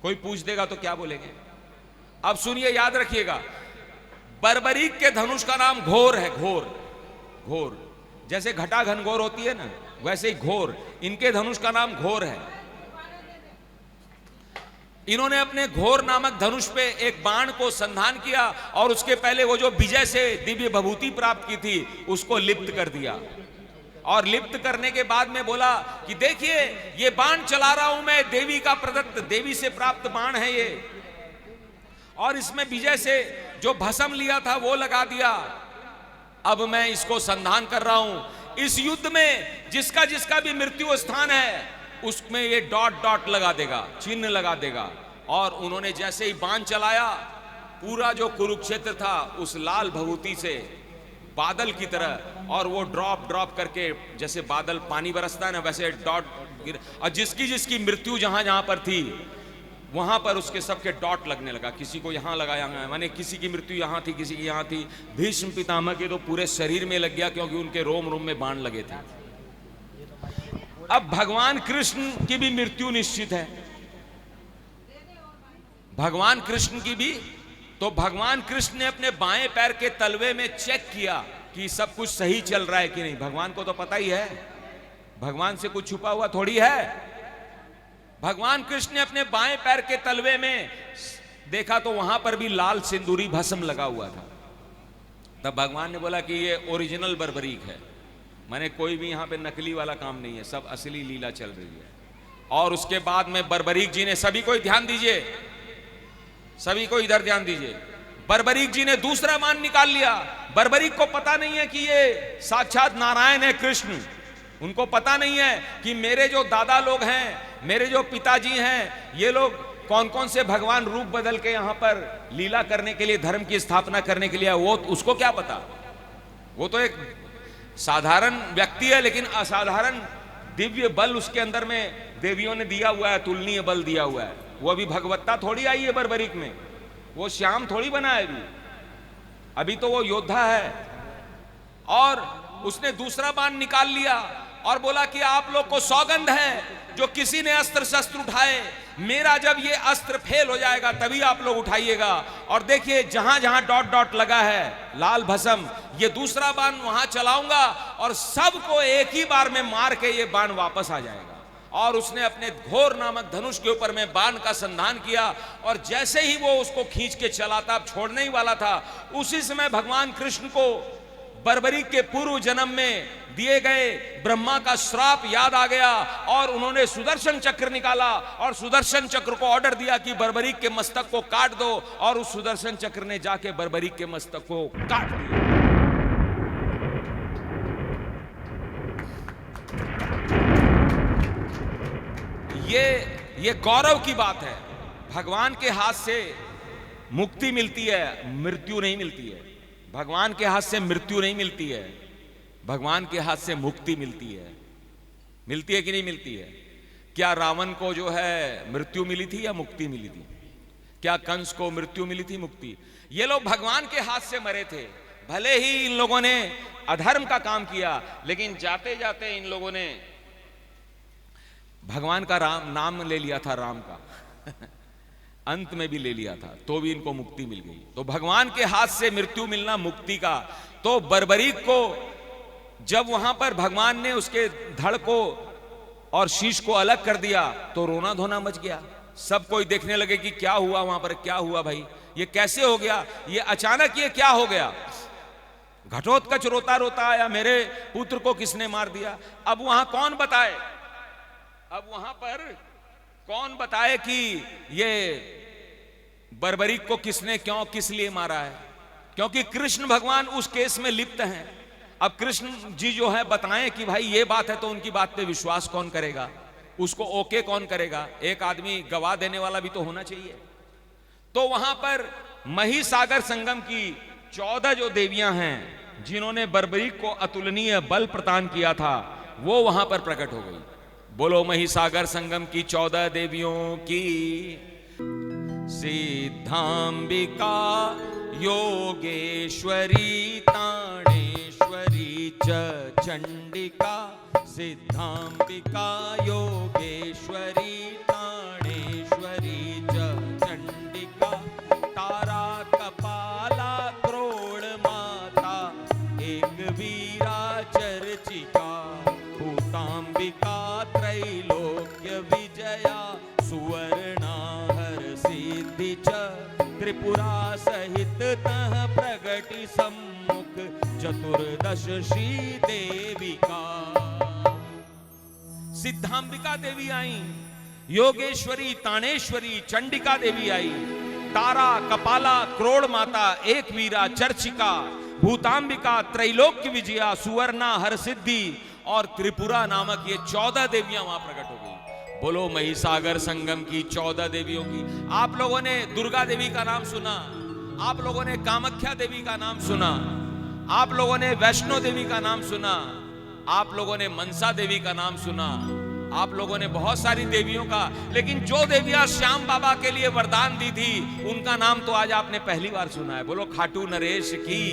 कोई पूछ देगा तो क्या बोलेंगे? अब सुनिए, याद रखिएगा, बर्बरीक के धनुष का नाम घोर है। घोर जैसे घटा घनघोर होती है ना, वैसे ही घोर, इनके धनुष का नाम घोर है। इन्होंने अपने घोर नामक धनुष पे एक बाण को संधान किया और उसके पहले वो जो विजय से दिव्य विभूति प्राप्त की थी उसको लिप्त कर दिया। और लिप्त करने के बाद में बोला कि देखिए ये बाण चला रहा हूं मैं, देवी का प्रदत्त, देवी से प्राप्त बाण है ये, और इसमें विजय से जो भस्म लिया था वो लगा दिया। अब मैं इसको संधान कर रहा हूं। इस युद्ध में जिसका जिसका भी मृत्यु स्थान है उसमें ये डॉट डॉट लगा देगा, चिन्ह लगा देगा। और उन्होंने जैसे ही बाण चलाया, पूरा जो कुरुक्षेत्र था उस लाल भभूति से बादल की तरह, और वो ड्रॉप ड्रॉप करके जैसे बादल पानी बरसता है ना, वैसे डॉट गिर, और जिसकी जिसकी मृत्यु जहां जहां पर थी वहां पर उसके सबके डॉट लगने लगा। किसी को यहां लगाया, माने किसी की मृत्यु यहां थी, किसी की यहां थी। भीष्म पितामह के तो पूरे शरीर में लग गया, क्योंकि उनके रोम रोम में बाण लगे थे। अब भगवान कृष्ण की भी मृत्यु निश्चित है, भगवान कृष्ण की भी। तो भगवान कृष्ण ने अपने बाएं पैर के तलवे में चेक किया कि सब कुछ सही चल रहा है कि नहीं। भगवान को तो पता ही है, भगवान से कुछ छुपा हुआ थोड़ी है। भगवान कृष्ण ने अपने बाएं पैर के तलवे में देखा तो वहां पर भी लाल सिंदूरी भस्म लगा हुआ था। तब भगवान ने बोला कि ये ओरिजिनल बर्बरीक है, माने कोई भी यहां पे नकली वाला काम नहीं है, सब असली लीला चल रही है। और उसके बाद में बर्बरीक जी ने, सभी को ध्यान दीजिए, सभी को इधर ध्यान दीजिए, बर्बरीक जी ने दूसरा बाण निकाल लिया। बर्बरीक को पता नहीं है कि ये साक्षात नारायण है, कृष्ण। उनको पता नहीं है कि मेरे जो दादा लोग हैं, मेरे जो पिताजी हैं, ये लोग कौन कौन से भगवान रूप बदल के यहां पर लीला करने के लिए, धर्म की स्थापना करने के लिए, वो उसको क्या पता। वो तो एक साधारण व्यक्ति है, लेकिन असाधारण दिव्य बल उसके अंदर में देवियों ने दिया हुआ है, तुलनीय बल दिया हुआ है। वो अभी भगवत्ता थोड़ी आई है बर्बरीक में, वो श्याम थोड़ी बना है अभी तो वो योद्धा है। और उसने दूसरा बाण निकाल लिया और बोला कि आप लोग को सौगंध है, जो किसी ने अस्त्र शस्त्र उठाए, मेरा जब ये अस्त्र फेल हो जाएगा तभी आप लोग उठाइएगा। और देखिए जहां जहां डॉट डॉट लगा है लाल भस्म, ये दूसरा बाण वहां चलाऊंगा और सबको एक ही बार में मार के ये बाण वापस आ जाएगा। और उसने अपने घोर नामक धनुष के ऊपर में बाण का संधान किया, और जैसे ही वो उसको खींच के चलाता, छोड़ने ही वाला था, उसी समय भगवान कृष्ण को बर्बरीक के पूर्व जन्म में दिए गए ब्रह्मा का श्राप याद आ गया, और उन्होंने सुदर्शन चक्र निकाला और सुदर्शन चक्र को ऑर्डर दिया कि बर्बरीक के मस्तक को काट दो, और उस सुदर्शन चक्र ने जाके बर्बरीक के मस्तक को काट दिया। ये गौरव की बात है। भगवान के हाथ से मुक्ति मिलती है, मृत्यु नहीं मिलती है। भगवान के हाथ से मृत्यु नहीं मिलती है, भगवान के हाथ से मुक्ति मिलती है। मिलती है कि नहीं मिलती है? क्या रावण को जो है मृत्यु मिली थी या मुक्ति मिली थी? क्या कंस को मृत्यु मिली थी, मुक्ति? ये लोग भगवान के हाथ से मरे थे। भले ही इन लोगों ने अधर्म का काम किया, लेकिन जाते जाते इन लोगों ने भगवान का नाम ले लिया था, राम का अंत में भी ले लिया था, तो भी इनको मुक्ति मिल गई। तो भगवान के हाथ से मृत्यु मिलना मुक्ति का। तो बर्बरीक को जब वहां पर भगवान ने उसके धड़ को और शीश को अलग कर दिया तो रोना धोना मच गया। सब कोई देखने लगे कि क्या हुआ वहां पर, क्या हुआ भाई, ये कैसे हो गया, ये अचानक ये क्या हो गया। घटोत्कच रोता रोता आया, मेरे पुत्र को किसने मार दिया। अब वहां कौन बताए, अब वहां पर कौन बताए कि ये बर्बरीक को किसने क्यों किस लिए मारा है, क्योंकि कृष्ण भगवान उस केस में लिप्त हैं। अब कृष्ण जी जो है बताएं कि भाई ये बात है, तो उनकी बात पे विश्वास कौन करेगा, उसको ओके कौन करेगा। एक आदमी गवाह देने वाला भी तो होना चाहिए। तो वहां पर महिसागर संगम की 14 जो देवियां हैं जिन्होंने बर्बरीक को अतुलनीय बल प्रदान किया था, वो वहां पर प्रकट हो गई। बोलो महिसागर संगम की 14 देवियों की। सिद्धांबिका, योगेश्वरी, ताणेश्वरी च चंडिका। सिद्धांबिका, योगेश्वरी, ताणेश्वरी च चंडिका। तारा कपाला, क्रोड़ माता, एक वीरा चर्चिका। भूतांबिका, त्रैलोक्य विजया, सुवर्णा हर सिद्धि च। त्रिपुरा सहित तह प्रगति सम्मुख, चतुर्दश श्री देविका। सिद्धांबिका देवी आई, योगेश्वरी, ताणेश्वरी, चंडिका देवी आई, तारा, कपाला, क्रोड़ माता, एक वीरा, चर्चिका, भूतांबिका, त्रैलोक्य विजया, सुवर्णा हर सिद्धि और त्रिपुरा नामक ये 14 देवियां वहां प्रकट हो गई। बोलो महिसागर संगम की 14 देवियों की। आप लोगों ने दुर्गा देवी का नाम सुना, आप लोगों ने कामाख्या देवी का नाम सुना, आप लोगों ने वैष्णो देवी का नाम सुना, आप लोगों ने मनसा देवी का नाम सुना, आप लोगों ने बहुत सारी देवियों का, लेकिन जो देवियां श्याम बाबा के लिए वरदान दी थी उनका नाम तो आज आपने पहली बार सुना है। बोलो खाटू नरेश की।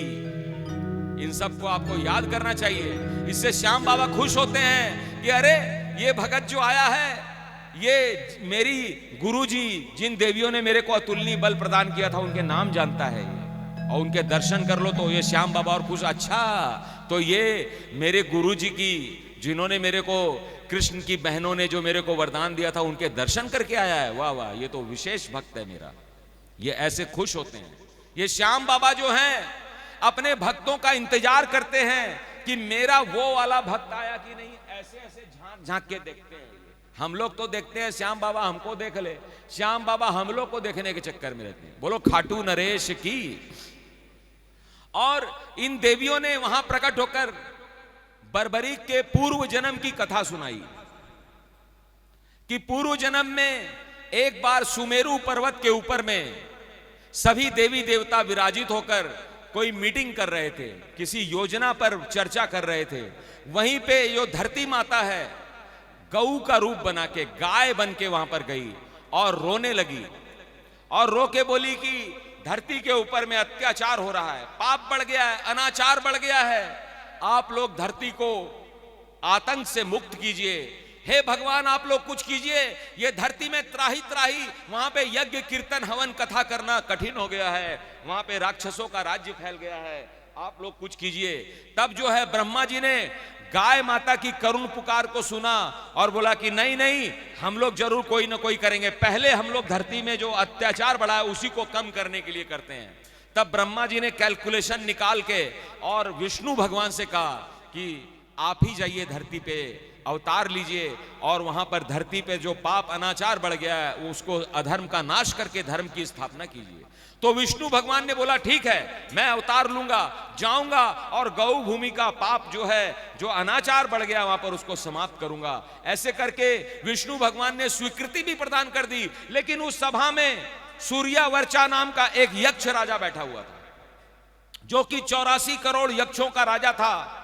इन सबको आपको याद करना चाहिए। इससे श्याम बाबा खुश होते हैं कि अरे ये भगत जो आया है, ये मेरी गुरुजी जिन देवियों ने मेरे को अतुलनीय बल प्रदान किया था उनके नाम जानता है, और उनके दर्शन कर लो तो ये श्याम बाबा और खुश। अच्छा, तो ये मेरे गुरुजी की, जिन्होंने मेरे को, कृष्ण की बहनों ने जो मेरे को वरदान दिया था, उनके दर्शन करके आया है। वाह वाह, ये तो विशेष भक्त है मेरा। ये ऐसे खुश होते हैं। ये श्याम बाबा जो हैं अपने भक्तों का इंतजार करते हैं कि मेरा वो वाला भक्त आया कि नहीं। ऐसे ऐसे झांक झांक के देखते हैं। हम लोग तो देखते हैं श्याम बाबा हमको देख ले, श्याम बाबा हम लोग को देखने के चक्कर में रहते हैं। बोलो खाटू नरेश की। और इन देवियों ने वहां प्रकट होकर बर्बरीक के पूर्व जन्म की कथा सुनाई कि पूर्व जन्म में एक बार सुमेरु पर्वत के ऊपर में सभी देवी देवता विराजित होकर कोई मीटिंग कर रहे थे, किसी योजना पर चर्चा कर रहे थे। वहीं पे जो धरती माता है गऊ का रूप बना के, गाय बन के वहां पर गई और रोने लगी और रो के बोली कि धरती के ऊपर में अत्याचार हो रहा है, पाप बढ़ गया है, अनाचार बढ़ गया है। आप लोग धरती को आतंक से मुक्त कीजिए। हे भगवान आप लोग कुछ कीजिए, ये धरती में त्राही त्राही, वहां पे यज्ञ कीर्तन हवन कथा करना कठिन हो गया है, वहां पे राक्षसों का राज्य फैल गया है, आप लोग कुछ कीजिए। तब जो है ब्रह्मा जी ने गाय माता की करुण पुकार को सुना और बोला कि नहीं नहीं, हम लोग जरूर कोई ना कोई करेंगे, पहले हम लोग धरती में जो अत्याचार बढ़ा है उसी को कम करने के लिए करते हैं। तब ब्रह्मा जी ने कैलकुलेशन निकाल के और विष्णु भगवान से कहा कि आप ही जाइए धरती पे, अवतार लीजिए और वहां पर धरती पे जो पाप अनाचार बढ़ गया है उसको, अधर्म का नाश करके धर्म की स्थापना कीजिए। तो विष्णु भगवान ने बोला ठीक है, मैं अवतार लूंगा, जाऊंगा और गौ भूमि का पाप जो है, जो अनाचार बढ़ गया वहां पर उसको समाप्त करूंगा। ऐसे करके विष्णु भगवान ने स्वीकृति भी प्रदान कर दी। लेकिन उस सभा में सूर्यावर्चा नाम का एक यक्ष राजा बैठा हुआ था, जो कि 84 करोड़ यक्षों का राजा था।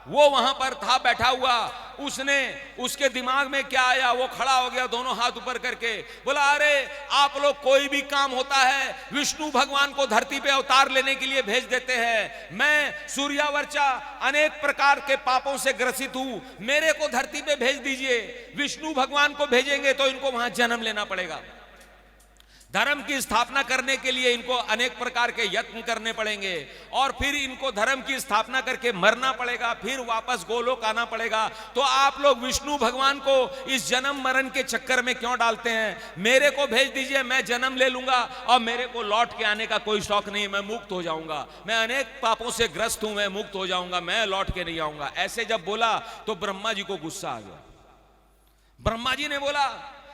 वो वहां पर था बैठा हुआ। उसने, उसके दिमाग में क्या आया, वो खड़ा हो गया दोनों हाथ ऊपर करके, बोला अरे आप लोग कोई भी काम होता है विष्णु भगवान को धरती पे अवतार लेने के लिए भेज देते हैं। मैं सूर्यावर्चा अनेक प्रकार के पापों से ग्रसित हूं, मेरे को धरती पे भेज दीजिए। विष्णु भगवान को भेजेंगे तो इनको वहां जन्म लेना पड़ेगा, धर्म की स्थापना करने के लिए इनको अनेक प्रकार के यत्न करने पड़ेंगे और फिर इनको धर्म की स्थापना करके मरना पड़ेगा, फिर वापस गोलोक आना पड़ेगा। तो आप लोग विष्णु भगवान को इस जन्म मरण के चक्कर में क्यों डालते हैं? मेरे को भेज दीजिए, मैं जन्म ले लूंगा और मेरे को लौट के आने का कोई शौक नहीं, मैं मुक्त हो जाऊंगा, मैं अनेक पापों से ग्रस्त हूं, मैं मुक्त हो जाऊंगा, मैं लौट के नहीं आऊंगा। ऐसे जब बोला तो ब्रह्मा जी को गुस्सा आ गया। ब्रह्मा जी ने बोला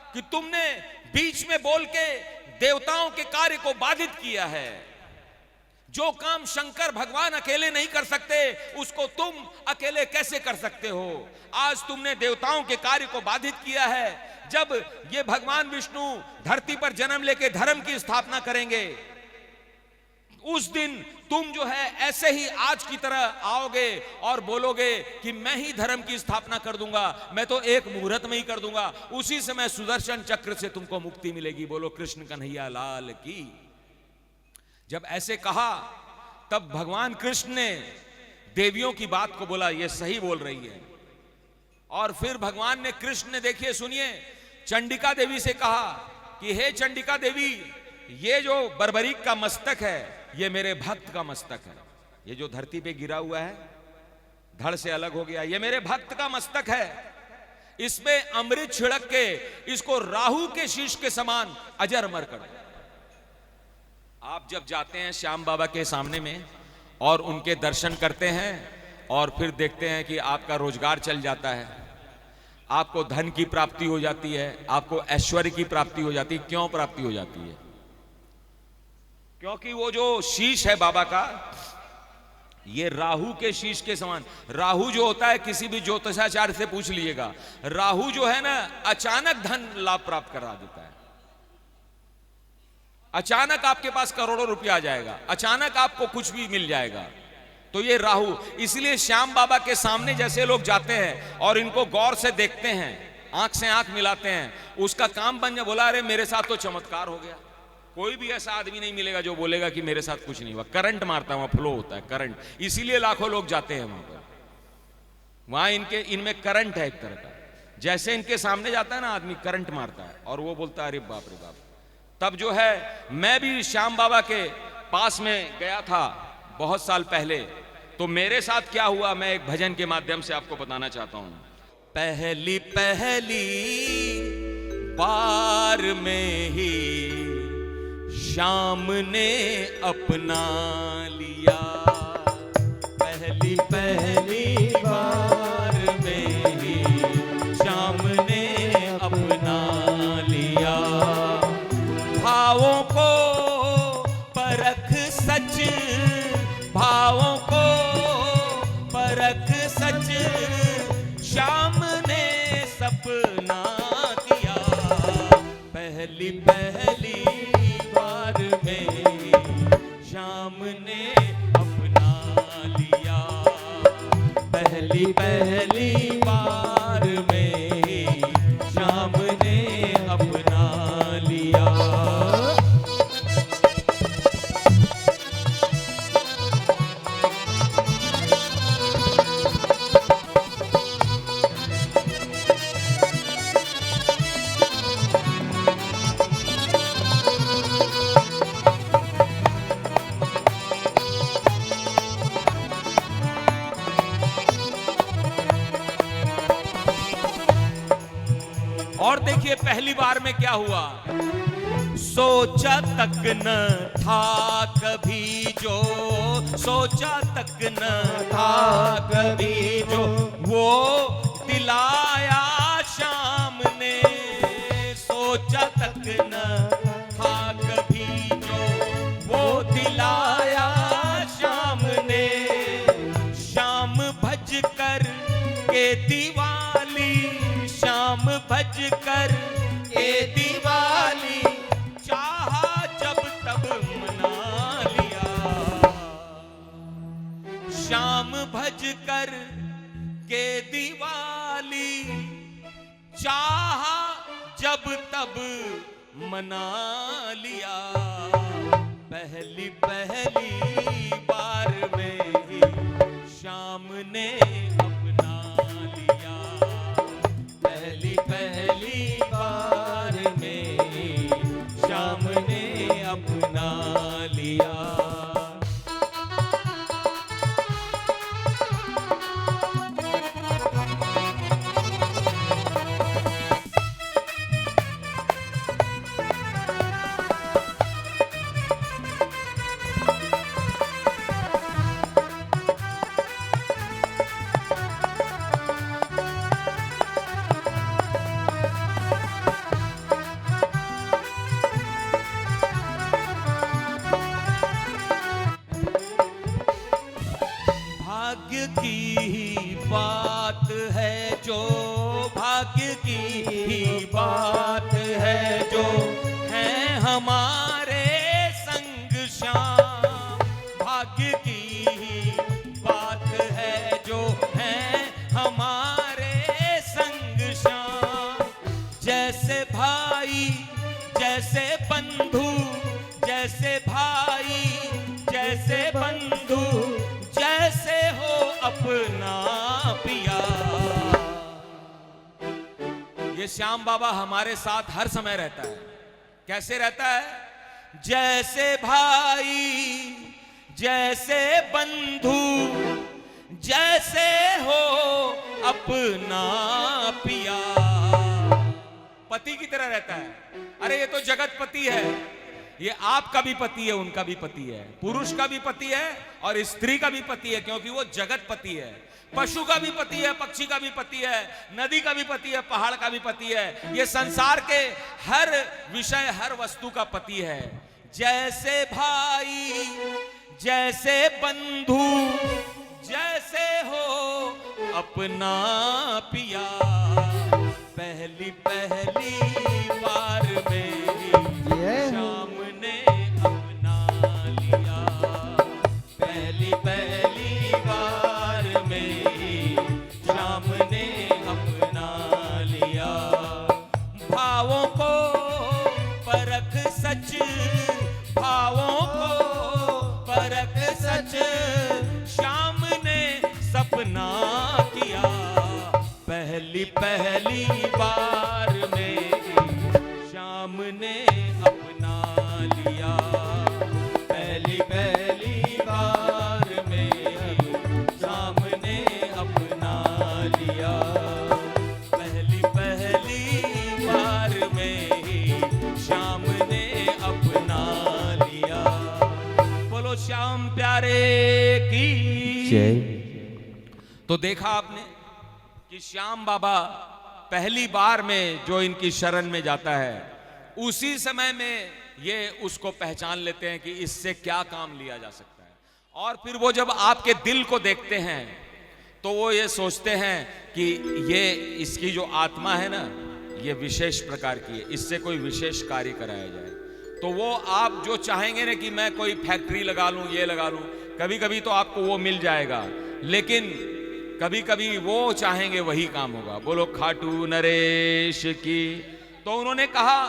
कि तुमने बीच में बोल के देवताओं के कार्य को बाधित किया है। जो काम शंकर भगवान अकेले नहीं कर सकते उसको तुम अकेले कैसे कर सकते हो? आज तुमने देवताओं के कार्य को बाधित किया है। जब ये भगवान विष्णु धरती पर जन्म लेके धर्म की स्थापना करेंगे, उस दिन तुम जो है ऐसे ही आज की तरह आओगे और बोलोगे कि मैं ही धर्म की स्थापना कर दूंगा, मैं तो एक मुहूर्त में ही कर दूंगा, उसी समय सुदर्शन चक्र से तुमको मुक्ति मिलेगी। बोलो कृष्ण कन्हैया लाल की। जब ऐसे कहा तब भगवान कृष्ण ने देवियों की बात को बोला, ये सही बोल रही है। और फिर भगवान ने, कृष्ण ने, देखिए सुनिए, चंडिका देवी से कहा कि हे चंडिका देवी, ये जो बर्बरीक का मस्तक है ये मेरे भक्त का मस्तक है। ये जो धरती पे गिरा हुआ है, धड़ से अलग हो गया, ये मेरे भक्त का मस्तक है। इसमें अमृत छिड़क के इसको राहु के शीश के समान अजर अमर कर दो। आप जब जाते हैं श्याम बाबा के सामने में और उनके दर्शन करते हैं और फिर देखते हैं कि आपका रोजगार चल जाता है, आपको धन की प्राप्ति हो जाती है, आपको ऐश्वर्य की प्राप्ति हो जाती है। क्यों प्राप्ति हो जाती है? क्योंकि वो जो शीश है बाबा का, ये राहु के शीश के समान। राहु जो होता है, किसी भी ज्योतिषाचार्य से पूछ लीजिएगा, राहु जो है ना, अचानक धन लाभ प्राप्त करा देता है। अचानक आपके पास करोड़ों रुपया आ जाएगा, अचानक आपको कुछ भी मिल जाएगा। तो ये राहु, इसलिए श्याम बाबा के सामने जैसे लोग जाते हैं और इनको गौर से देखते हैं, आंख से आंख मिलाते हैं, उसका काम बन जाए। बोला अरे मेरे साथ तो चमत्कार हो गया। कोई भी ऐसा आदमी नहीं मिलेगा जो बोलेगा कि मेरे साथ कुछ नहीं हुआ। करंट मारता है वहां, फ्लो होता है करंट, इसीलिए लाखों लोग जाते हैं वहां पर। वहां इनमें करंट है एक तरह का। जैसे इनके सामने जाता है ना आदमी, करंट मारता है और वो बोलता है अरे बाप रे बाप। तब जो है, मैं भी श्याम बाबा के पास में गया था बहुत साल पहले, तो मेरे साथ क्या हुआ मैं एक भजन के माध्यम से आपको बताना चाहता हूं। पहली पहली बार में ही श्याम ने अपना लिया, पहली पहली बार में ही श्याम ने अपना लिया। भावों को परख सच, भावों को परख सच, श्याम ने सपना किया। पहली पहली बार में श्याम ने अपना लिया, पहली पहली बार में श्याम ने अपना लिया। और देखिए पहली बार में क्या हुआ, सोचा तक न था कभी जो, सोचा तक न था कभी जो, वो दिलाया शाम ने, सोचा तक न था कभी जो, वो दिलाया शाम ने। शाम भज कर के दिवाली, शाम भज कर के दिवाली, चाहा जब तब मना लिया। शाम भज कर के दिवाली, चाहा जब तब मना लिया। पहली पहली बार में ही शाम ने अपना लिया, पहली पहली बार में ही शाम ने अपना लिया। भाग्य की ही बात है जो, भाग्य की ही बात है जो, है हमारे संग शाम। भाग्य की ही बात है जो, है हमारे संग शाम। जैसे भाई जैसे बंधु, जैसे भाई जैसे बंधु, जैसे हो अपना पिया। ये श्याम बाबा हमारे साथ हर समय रहता है। कैसे रहता है? जैसे भाई जैसे बंधु, जैसे हो अपना पिया। पति की तरह रहता है। अरे ये तो जगत पति है, ये आपका भी पति है, उनका भी पति है, पुरुष का भी पति है और स्त्री का भी पति है, क्योंकि वो जगत पति है। पशु का भी पति है, पक्षी का भी पति है, नदी का भी पति है, पहाड़ का भी पति है। ये संसार के हर विषय हर वस्तु का पति है। जैसे भाई जैसे बंधु, जैसे हो अपना पिया। पहली पहली बार में शाम ने अपना लिया, पहली पहली बार में शाम ने अपना लिया। भावों को परख सच, भावों को परख सच, शाम ने सपना किया। पहली पहली बार में शाम ने अपना लिया, पहली पहली बार में शाम ने अपना लिया, पहली पहली बार में शाम ने अपना लिया। बोलो श्याम प्यारे की जय। तो देखा आपने कि श्याम बाबा पहली बार में जो इनकी शरण में जाता है, उसी समय में ये उसको पहचान लेते हैं कि इससे क्या काम लिया जा सकता है। और फिर वो जब आपके दिल को देखते हैं तो वो ये सोचते हैं कि ये इसकी जो आत्मा है ना, ये विशेष प्रकार की है, इससे कोई विशेष कार्य कराया जाए। तो वो आप जो चाहेंगे ना कि मैं कोई फैक्ट्री लगा लूं, ये लगा लूं, कभी कभी तो आपको वो मिल जाएगा, लेकिन कभी कभी वो चाहेंगे वही काम होगा। बोलो खाटू नरेश की। तो उन्होंने कहा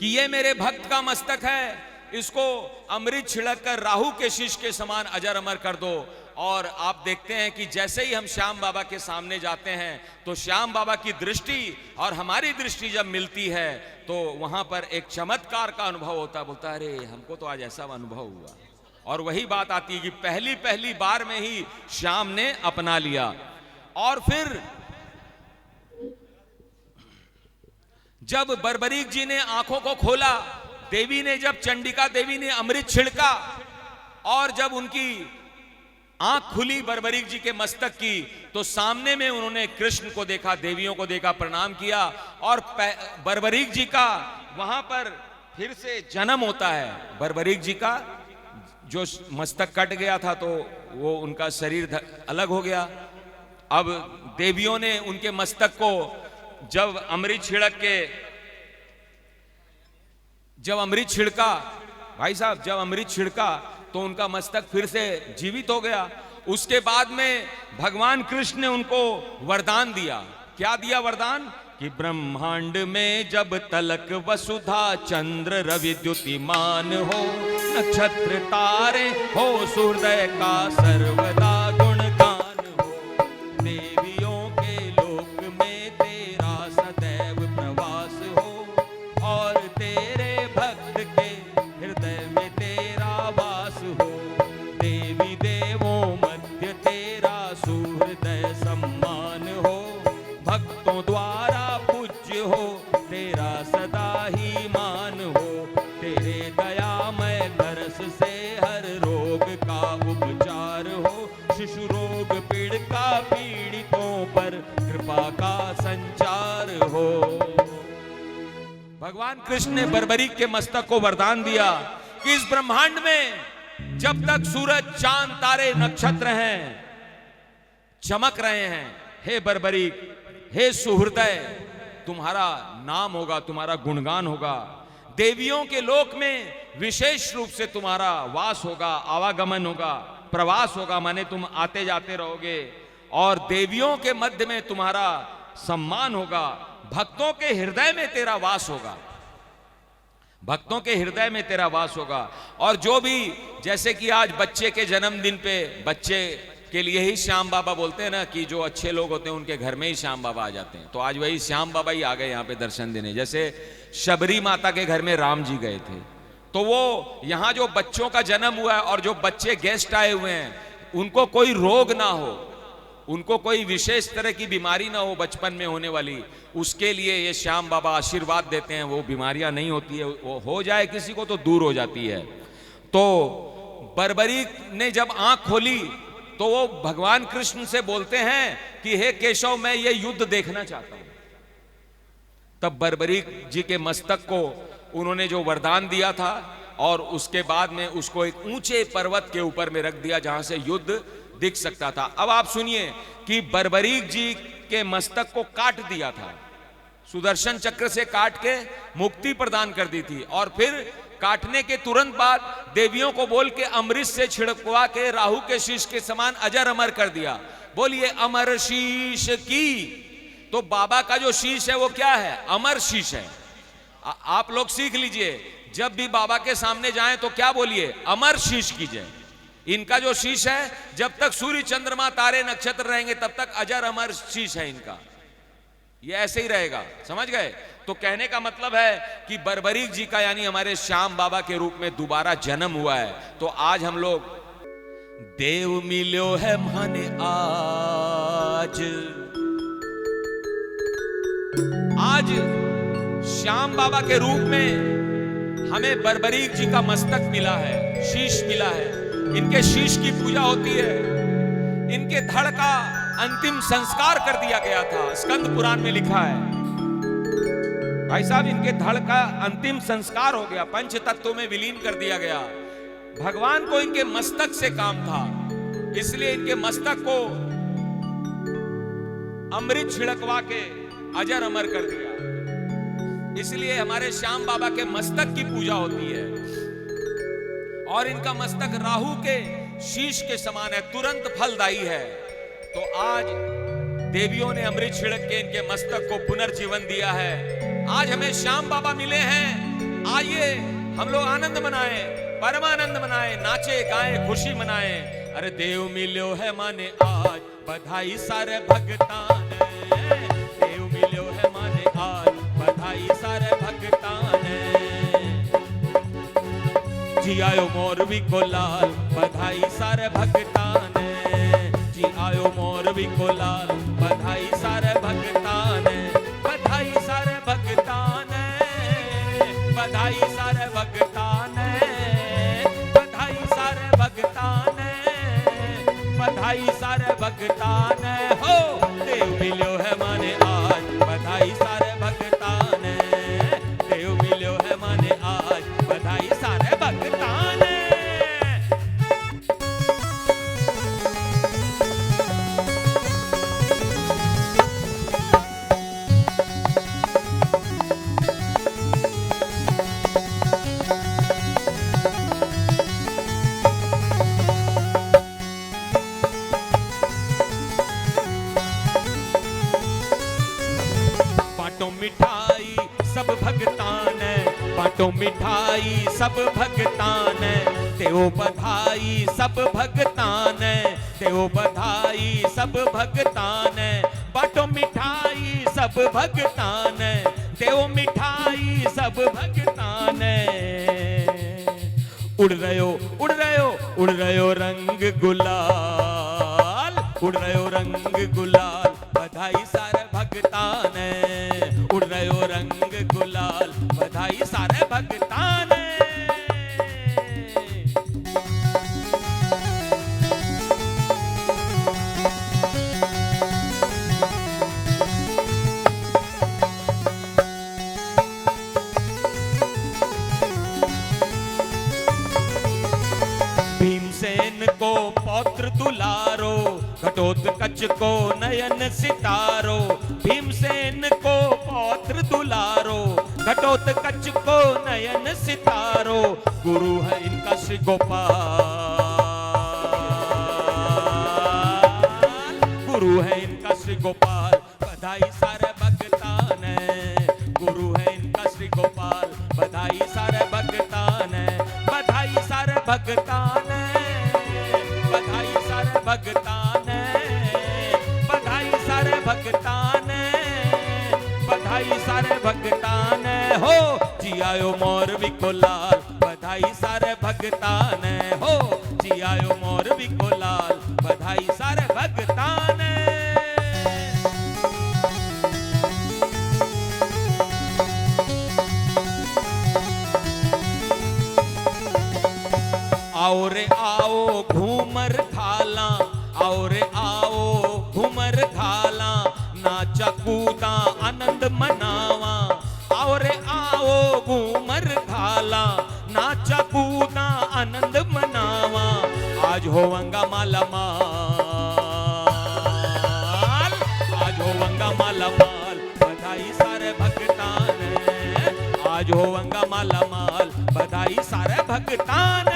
कि ये मेरे भक्त का मस्तक है, इसको अमृत छिड़क कर राहु के शीश के समान अजर अमर कर दो। और आप देखते हैं कि जैसे ही हम श्याम बाबा के सामने जाते हैं तो श्याम बाबा की दृष्टि और हमारी दृष्टि जब मिलती है तो वहां पर एक चमत्कार का अनुभव होता है। बोलता है अरे हमको तो आज ऐसा अनुभव हुआ। और वही बात आती है कि पहली पहली बार में ही श्याम ने अपना लिया। और फिर जब बर्बरीक जी ने आंखों को खोला, देवी ने जब चंडिका देवी ने अमृत छिड़का और जब उनकी आंख खुली बर्बरीक जी के मस्तक की, तो सामने में उन्होंने कृष्ण को देखा, देवियों को देखा, प्रणाम किया और बर्बरीक जी का वहां पर फिर से जन्म होता है। बर्बरीक जी का जो मस्तक कट गया था तो वो उनका शरीर अलग हो गया। अब देवियों ने उनके मस्तक को जब अमृत छिड़का भाई साहब, जब अमृत छिड़का तो उनका मस्तक फिर से जीवित हो गया। उसके बाद में भगवान कृष्ण ने उनको वरदान दिया। क्या दिया वरदान? कि ब्रह्मांड में जब तलक वसुधा चंद्र रवि द्युतिमान हो, नक्षत्र तारे हो, सूर्योदय का सर्वदा गुणगान हो, देवियों के लोक में तेरा सदैव प्रवास हो, और तेरे भक्त के हृदय में तेरा वास हो, देवी देवों मध्य तेरा सुहृदय सम्मान हो, भक्तों द्वारा पूज्य हो, तेरा सदा ही मान हो, तेरे दयामय तरस से हर रोग का उपचार हो, शिशु रोग पीड़िका पीड़ितों पर कृपा का संचार हो। भगवान कृष्ण ने बर्बरीक के मस्तक को वरदान दिया कि इस ब्रह्मांड में जब तक सूरज चांद तारे नक्षत्र हैं, चमक रहे हैं, हे बर्बरीक, हे सुहृदय, तुम्हारा नाम होगा, तुम्हारा गुणगान होगा, देवियों के लोक में विशेष रूप से तुम्हारा वास होगा, आवागमन होगा, प्रवास होगा, माने तुम आते जाते रहोगे, और देवियों के मध्य में तुम्हारा सम्मान होगा, भक्तों के हृदय में तेरा वास होगा, भक्तों के हृदय में तेरा वास होगा। और जो भी, जैसे कि आज बच्चे के जन्मदिन पे बच्चे के लिए ही श्याम बाबा बोलते हैं ना, कि जो अच्छे लोग होते हैं उनके घर में ही श्याम बाबा आ जाते हैं, तो आज वही श्याम बाबा ही आ गए यहाँ पे दर्शन देने। जैसे शबरी माता के घर में राम जी गए थे, तो वो यहाँ जो बच्चों का जन्म हुआ है और जो बच्चे गेस्ट आए हुए हैं, उनको कोई रोग ना हो, उनको कोई विशेष तरह की बीमारी ना हो बचपन में होने वाली, उसके लिए ये श्याम बाबा आशीर्वाद देते हैं। वो बीमारियां नहीं होती है, वो हो जाए किसी को तो दूर हो जाती है। तो बर्बरीक ने जब आंख खोली तो वो भगवान कृष्ण से बोलते हैं कि हे केशव, मैं ये युद्ध देखना चाहता हूं। तब बर्बरीक जी के मस्तक को उन्होंने जो वरदान दिया था, और उसके बाद में उसको एक ऊंचे पर्वत के ऊपर में रख दिया जहां से युद्ध दिख सकता था। अब आप सुनिए कि बर्बरीक जी के मस्तक को काट दिया था, सुदर्शन चक्र से काट के मुक्ति प्रदान कर दी थी, और फिर काटने के तुरंत बाद देवियों को बोल के अमृत से छिड़कवा के राहु के शीश के समान अजर अमर कर दिया। बोलिए अमर शीश की। तो बाबा का जो शीश है वो क्या है? अमर शीश है। आप लोग सीख लीजिए, जब भी बाबा के सामने जाएं तो क्या बोलिए? अमर शीश कीजिए। इनका जो शीश है, जब तक सूर्य चंद्रमा तारे नक्षत्र रहेंगे तब तक अजर अमर शीश है इनका, ये ऐसे ही रहेगा। समझ गए? तो कहने का मतलब है कि बर्बरीक जी का यानी हमारे श्याम बाबा के रूप में दोबारा जन्म हुआ है। तो आज हम लोग देव मिलो है माने आज श्याम बाबा के रूप में हमें बर्बरीक जी का मस्तक मिला है, शीश मिला है। इनके शीश की पूजा होती है। इनके धड़ का अंतिम संस्कार कर दिया गया था, स्कंद पुराण में लिखा है। भाई साहब, इनके धड़ का अंतिम संस्कार हो गया, पंच तत्वों में विलीन कर दिया गया। भगवान को इनके मस्तक से काम था, इसलिए इनके मस्तक को अमृत छिड़कवा के अजर अमर कर दिया। इसलिए हमारे श्याम बाबा के मस्तक की पूजा होती है, और इनका मस्तक राहु के शीश के समान है, तुरंत फलदायी है। तो आज देवियों ने अमृत छिड़क के इनके मस्तक को पुनर्जीवन दिया है। आज हमें श्याम बाबा मिले हैं। आइए हम लोग आनंद मनाएं, परमानंद मनाएं, नाचे गाएं, खुशी मनाएं। अरे देव मिलो है माने आज, बधाई सारे भगतान। देव मिलो है माने आज, बधाई सारे भगतान। जी आयो मोरवी को लाल, बधाई सारे भगतान। जी आयो मोरवी को लाल, बधाई सारे भगतान, बधाई सारे भगतान। भगतान हो, देव मिलो है माने आज, बधाई सारे भगतान, देव मिलो है माने आज, बधाई सारे भगतान। बाटो मिठाई सब भगतान, बाटो मिठाई सब भगतान, देव बधाई सब भगतान, देव बधाई सब भगतान, बाटो मिठाई सब भगतान, देव मिठाई सब भगतान। उड़ रहे हो रंग गुलाल, उड़ रहे हो रंग गुलाल, बधाई सारे भगतान, उड़ रहे हो रंग गुलाल, बधाई सारे भगतान। भीमसेन को पौत्र दुलारो, घटोत्कच को नयन सितारो, भीमसेन को पौत्र दुलारो, घटोत्कच को नयन सितारो, गुरु है इनका श्री गोपाल, गुरु है इनका श्री गोपाल, बधाई सारे भगतान, गुरु है इनका श्री गोपाल, बधाई सारे भगतान, बधाई सारे भगतान, बधाई सारे भगतान, बधाई सारे भगतान, बधाई सारे भगतान हो, जियायो मोरबी को लाल, बधाई सारे भगतान हो, जियायो मोरबी को लाल, बधाई सारे भगतान। आओ रे आओ घूमर खाला, आओ रे आओ घूमर खाला, नाचा कूदा आनंद मनावा, आओ रे आओ घूमर खाला, नाचा कूदा आनंद मनावा, आज होवंगा माला माल, आज होवंगा माला माल, बधाई सारे भगतान, आज होवंगा माला माल, बधाई सारे भगतान।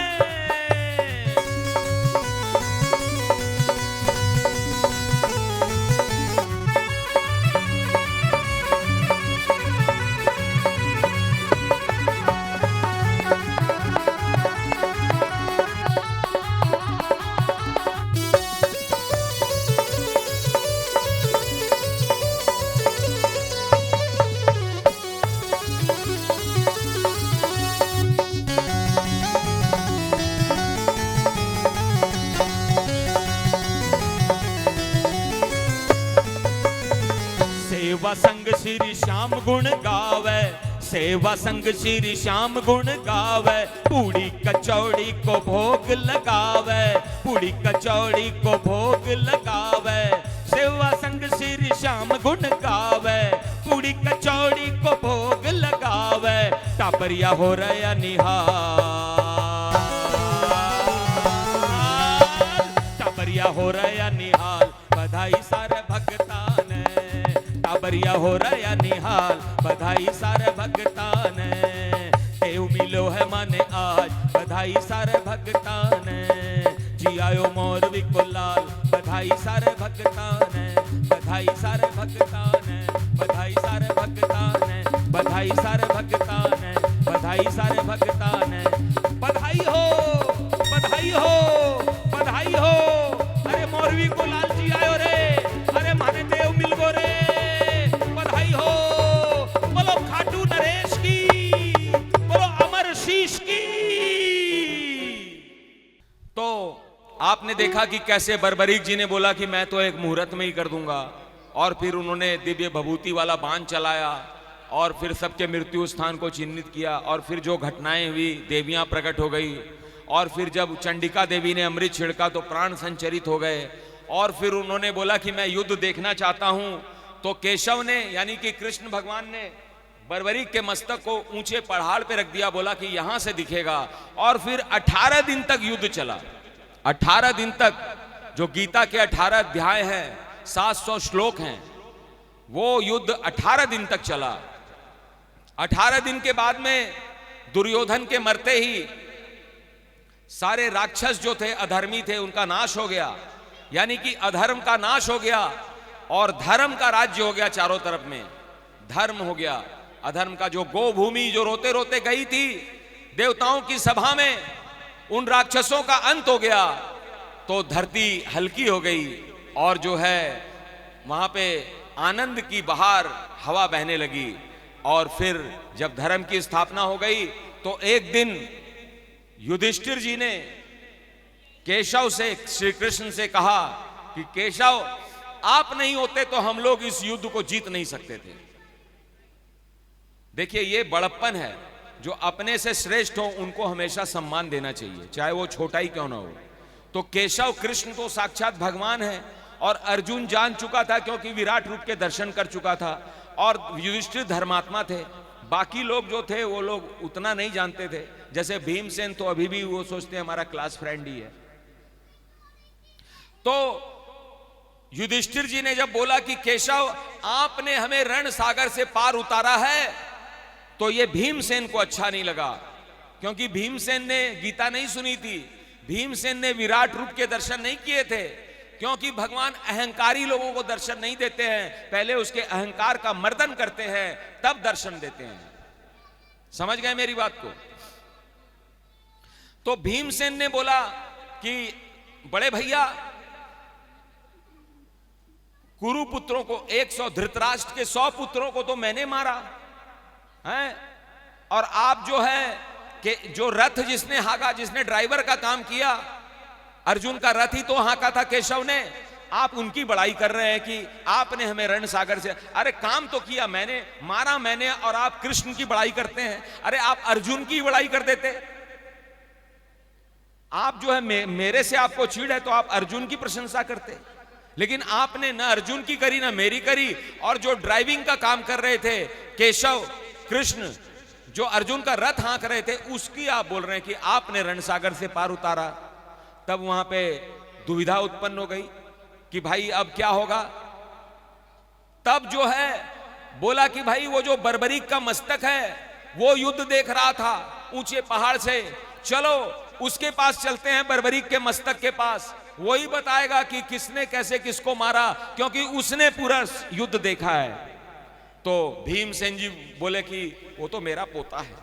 सेवा संग श्री श्याम गुण गावे, सेवा संग श्री श्याम गुण गावे, पूड़ी कचौड़ी को भोग लगावे, पूड़ी कचौड़ी को भोग लगावे, सेवा संग श्री श्याम गुण गावे, पूड़ी कचौड़ी को भोग लगावे, टापरिया हो रहा निहाल, टापरिया हो रहा निहाल, बधाई सारे भगतान, टाबरिया हो रहा निहाल, बधाई सारे भगतान, देव मिलो है माने आज, बधाई सारे भगतान, जियायो मोरबी को लाल, बधाई सारे भगतान, बधाई सारे भगतान, बधाई सारे भगतान, बधाई सारे भगतान, बधाई सारे भगतान, बधाई हो, बधाई हो, बधाई हो। अरे मोरबी को लाल जी आयो रे, अरे माने देव मिल गो रे, बधाई हो, बोलो खाटू नरेश की, बोलो अमर शीश की। तो आपने देखा कि कैसे बर्बरीक जी ने बोला कि मैं तो एक मुहूर्त में ही कर दूंगा, और फिर उन्होंने दिव्य भभूति वाला बाण चलाया और फिर सबके मृत्यु स्थान को चिन्हित किया, और फिर जो घटनाएं हुई, देवियां प्रकट हो गई, और फिर जब चंडिका देवी ने अमृत छिड़का तो प्राण संचरित हो गए, और फिर उन्होंने बोला कि मैं युद्ध देखना चाहता हूं। तो केशव ने यानी कि कृष्ण भगवान ने बर्बरीक के मस्तक को ऊंचे पहाड़ पे रख दिया, बोला कि यहां से दिखेगा। और फिर 18 दिन तक युद्ध चला। 18 दिन तक, जो गीता के 18 अध्याय हैं, 700 श्लोक हैं, वो युद्ध 18 दिन तक चला। 18 दिन के बाद में दुर्योधन के मरते ही सारे राक्षस जो थे, अधर्मी थे, उनका नाश हो गया। यानी कि अधर्म का नाश हो गया और धर्म का राज्य हो गया। चारों तरफ में धर्म हो गया। अधर्म का जो गोभूमि जो रोते रोते गई थी देवताओं की सभा में, उन राक्षसों का अंत हो गया। तो धरती हल्की हो गई और जो है वहां पे आनंद की बहार, हवा बहने लगी। और फिर जब धर्म की स्थापना हो गई तो एक दिन युधिष्ठिर जी ने केशव से, श्री कृष्ण से कहा कि केशव, आप नहीं होते तो हम लोग इस युद्ध को जीत नहीं सकते थे। देखिए, ये बड़प्पन है। जो अपने से श्रेष्ठ हो उनको हमेशा सम्मान देना चाहिए, चाहे वो छोटा ही क्यों ना हो। तो केशव, कृष्ण तो साक्षात भगवान है और अर्जुन जान चुका था क्योंकि विराट रूप के दर्शन कर चुका था, और युधिष्ठिर धर्मात्मा थे। बाकी लोग जो थे वो लोग उतना नहीं जानते थे। जैसे भीमसेन तो अभी भी वो सोचते हैं हमारा क्लास फ्रेंड ही है। तो युधिष्ठिर जी ने जब बोला कि केशव, आपने हमें रण सागर से पार उतारा है, तो ये भीमसेन को अच्छा नहीं लगा, क्योंकि भीमसेन ने गीता नहीं सुनी थी, भीमसेन ने विराट रूप के दर्शन नहीं किए थे। क्योंकि भगवान अहंकारी लोगों को दर्शन नहीं देते हैं, पहले उसके अहंकार का मर्दन करते हैं तब दर्शन देते हैं। समझ गए मेरी बात को? तो भीमसेन ने बोला कि बड़े भैया, कुरु पुत्रों को 100, धृतराष्ट्र के 100 पुत्रों को तो मैंने मारा है, और आप जो है कि जो रथ जिसने हाका, जिसने ड्राइवर का काम किया, अर्जुन का रथ ही तो हाका था केशव ने, आप उनकी बड़ाई कर रहे हैं कि आपने हमें रण सागर से, अरे काम तो किया मैंने, मारा मैंने, और आप कृष्ण की बड़ाई करते हैं। अरे आप अर्जुन की बड़ाई कर देते। आप जो है मेरे से आपको चिढ़ है तो आप अर्जुन की प्रशंसा करते, लेकिन आपने ना अर्जुन की करी ना मेरी करी। और जो ड्राइविंग का काम कर रहे थे केशव, कृष्ण, जो अर्जुन का रथ हाँक रहे थे, उसकी आप बोल रहे हैं कि आपने रणसागर से पार उतारा। तब वहां पे दुविधा उत्पन्न हो गई कि भाई अब क्या होगा। तब जो है बोला कि भाई वो जो बर्बरीक का मस्तक है वो युद्ध देख रहा था ऊंचे पहाड़ से, चलो उसके पास चलते हैं, बर्बरीक के मस्तक के पास, वही बताएगा कि किसने कैसे किसको मारा, क्योंकि उसने पूरा युद्ध देखा है। तो भीमसेन जी बोले कि वो तो मेरा पोता है,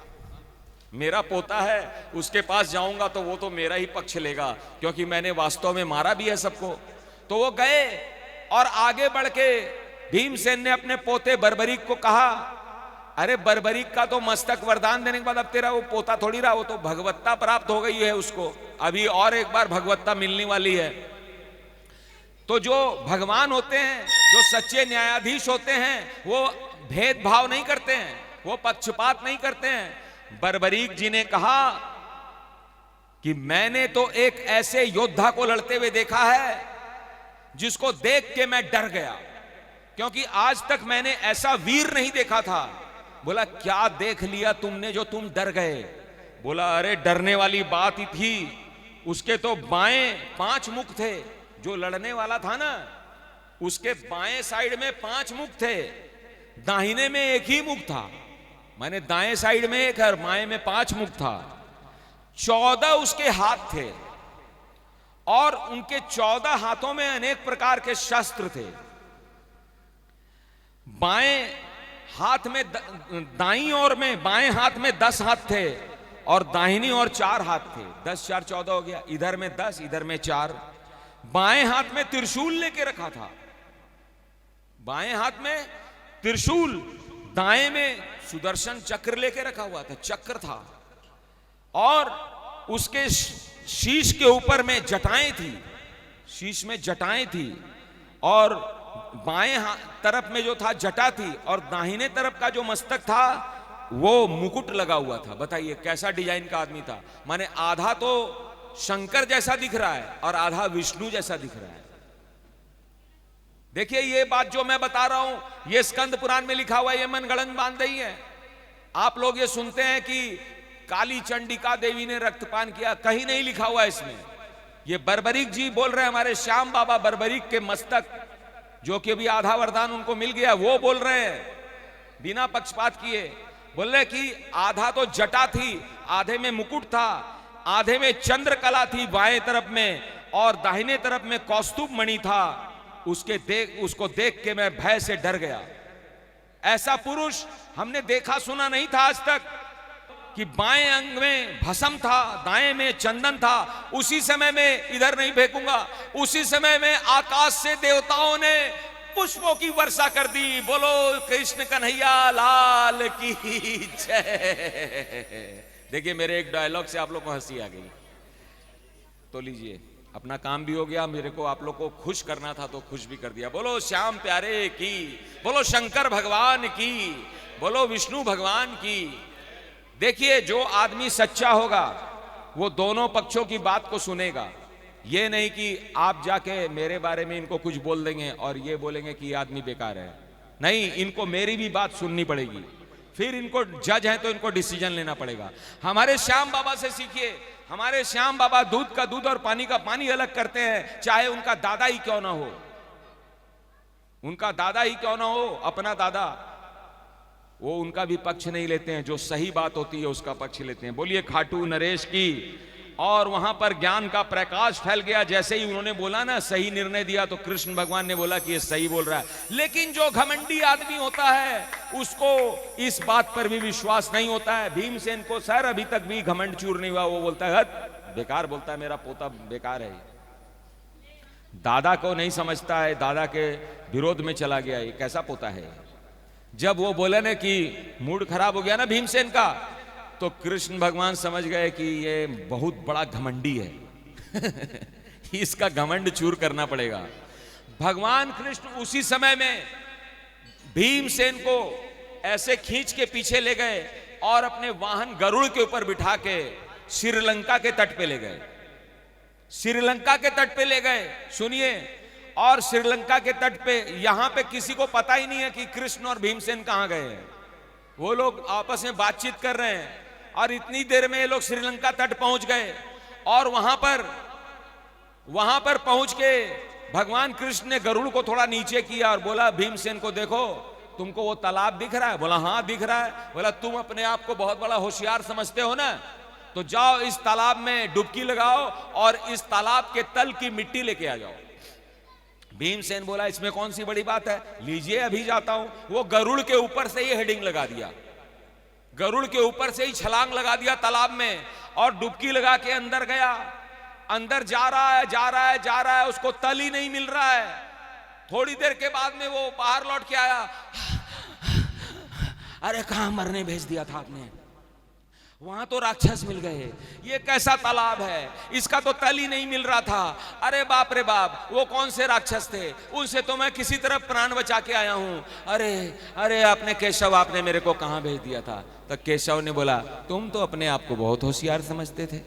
मेरा पोता है, उसके पास जाऊंगा तो वो तो मेरा ही पक्ष लेगा, क्योंकि मैंने वास्तव में मारा भी है सबको। तो वो गए और आगे बढ़ के भीमसेन ने अपने पोते बर्बरीक को कहा, अरे बर्बरीक का तो मस्तक वरदान देने के बाद अब तेरा वो पोता थोड़ी रहा, वो तो भगवत्ता प्राप्त हो गई है उसको, अभी और एक बार भगवत्ता मिलने वाली है। तो जो भगवान होते हैं, जो सच्चे न्यायाधीश होते हैं, वो भेदभाव नहीं करते हैं, वो पक्षपात नहीं करते हैं। बर्बरीक जी ने कहा कि मैंने तो एक ऐसे योद्धा को लड़ते हुए देखा है जिसको देख के मैं डर गया, क्योंकि आज तक मैंने ऐसा वीर नहीं देखा था। बोला क्या देख लिया तुमने जो तुम डर गए? बोला अरे डरने वाली बात ही थी, उसके तो बाएं 5 मुख थे, जो लड़ने वाला था ना उसके बाएं साइड में 5 मुख थे, दाहिने में एक ही मुख था, माने दाएं साइड में एक और बाएं में 5 मुख था। 14 उसके हाथ थे और उनके 14 हाथों में अनेक प्रकार के शस्त्र थे। बाएं हाथ में दाईं ओर में बाएं हाथ में 10 हाथ थे और दाहिनी ओर 4 हाथ थे। 10 4 14 हो गया, इधर में 10 इधर में 4। बाएं हाथ में त्रिशूल लेके रखा था, बाएं हाथ में त्रिशूल, दाएं में सुदर्शन चक्र लेके रखा हुआ था, चक्र था, और उसके शीश के ऊपर में जटाएं थी, शीश में जटाएं थी, और बाएं तरफ में जो था जटा थी, और दाहिने तरफ का जो मस्तक था वो मुकुट लगा हुआ था। बताइए कैसा डिजाइन का आदमी था, माने आधा तो शंकर जैसा दिख रहा है और आधा विष्णु जैसा दिख रहा है। देखिए ये बात जो मैं बता रहा हूं ये स्कंद पुराण में लिखा हुआ है, ये मनगढ़ंत बात नहीं है। आप लोग ये सुनते हैं कि काली चंडिका देवी ने रक्तपान किया, कहीं नहीं लिखा हुआ है इसमें। ये बर्बरीक जी बोल रहे हैं, हमारे श्याम बाबा बर्बरीक के मस्तक, जो कि अभी आधा वरदान उनको मिल गया, वो बोल रहे हैं बिना पक्षपात किए। बोल रहे कि आधा तो जटा थी, आधे में मुकुट था, आधे में चंद्रकला थी बाएं तरफ में, और दाहिने तरफ में कौस्तुभ मणि था। उसको देख के मैं भय से डर गया। ऐसा पुरुष हमने देखा सुना नहीं था आज तक कि बाएं अंग में भस्म था, दाएं में चंदन था। उसी समय में इधर नहीं फेंकूंगा, उसी समय में आकाश से देवताओं ने पुष्पों की वर्षा कर दी। बोलो कृष्ण कन्हैया लाल की जय। देखिए मेरे एक डायलॉग से आप लोग को हंसी आ गई, तो लीजिए अपना काम भी हो गया, मेरे को आप लोग को खुश करना था तो खुश भी कर दिया। बोलो श्याम प्यारे की, बोलो शंकर भगवान की, बोलो विष्णु भगवान की। देखिए जो आदमी सच्चा होगा वो दोनों पक्षों की बात को सुनेगा। ये नहीं कि आप जाके मेरे बारे में इनको कुछ बोल देंगे और ये बोलेंगे कि ये आदमी बेकार है। नहीं, इनको मेरी भी बात सुननी पड़ेगी, फिर इनको जज है तो इनको डिसीजन लेना पड़ेगा। हमारे श्याम बाबा से सीखिए। हमारे श्याम बाबा दूध का दूध और पानी का पानी अलग करते हैं, चाहे उनका दादा ही क्यों ना हो, उनका दादा ही क्यों ना हो, अपना दादा, वो उनका भी पक्ष नहीं लेते हैं, जो सही बात होती है उसका पक्ष लेते हैं। बोलिए खाटू नरेश की। और वहां पर ज्ञान का प्रकाश फैल गया। जैसे ही उन्होंने बोला ना, सही निर्णय दिया, तो कृष्ण भगवान ने बोला कि ये सही बोल रहा है। लेकिन जो घमंडी आदमी होता है उसको इस बात पर भी विश्वास नहीं होता है। भीमसेन को सर अभी तक भी घमंड चूर नहीं हुआ, वो बोलता है बेकार बोलता है, मेरा पोता बेकार है। दादा को नहीं समझता है, दादा के विरोध में चला गया, ये कैसा पोता है। जब वो बोले ना कि मूड खराब हो गया ना भीमसेन का, तो कृष्ण भगवान समझ गए कि ये बहुत बड़ा घमंडी है इसका घमंड चूर करना पड़ेगा। भगवान कृष्ण उसी समय में भीमसेन को ऐसे खींच के पीछे ले गए और अपने वाहन गरुड़ के ऊपर बिठा के श्रीलंका के तट पे ले गए। श्रीलंका के तट पे ले गए, सुनिए। और श्रीलंका के तट पे, यहां पे किसी को पता ही नहीं है कि कृष्ण और भीमसेन कहां गए हैं। वो लोग आपस में बातचीत कर रहे हैं और इतनी देर में ये लोग श्रीलंका तट पहुंच गए। और वहां पर पहुंच के भगवान कृष्ण ने गरुड़ को थोड़ा नीचे किया और बोला भीमसेन को, देखो तुमको वो तालाब दिख रहा है? बोला हाँ दिख रहा है। बोला तुम अपने आप को बहुत बड़ा होशियार समझते हो ना, तो जाओ इस तालाब में डुबकी लगाओ और इस तालाब के तल की मिट्टी लेके आ जाओ। भीमसेन बोला इसमें कौन सी बड़ी बात है, लीजिए अभी जाता हूं। वो गरुड़ के ऊपर से ही हेडिंग लगा दिया, गरुड़ के ऊपर से ही छलांग लगा दिया तालाब में और डुबकी लगा के अंदर गया। अंदर जा रहा है, उसको तल ही नहीं मिल रहा है। थोड़ी देर के बाद में वो बाहर लौट के आया, अरे कहां मरने भेज दिया था आपने, वहां तो राक्षस मिल गए, ये कैसा तालाब है, इसका तो तल ही नहीं मिल रहा था। अरे बाप रे बाप, वो कौन से राक्षस थे, उनसे तो मैं किसी तरह प्राण बचा के आया हूं। अरे आपने केशव, आपने मेरे को कहां भेज दिया था? तो केशव ने बोला तुम तो अपने आप को बहुत होशियार समझते थे,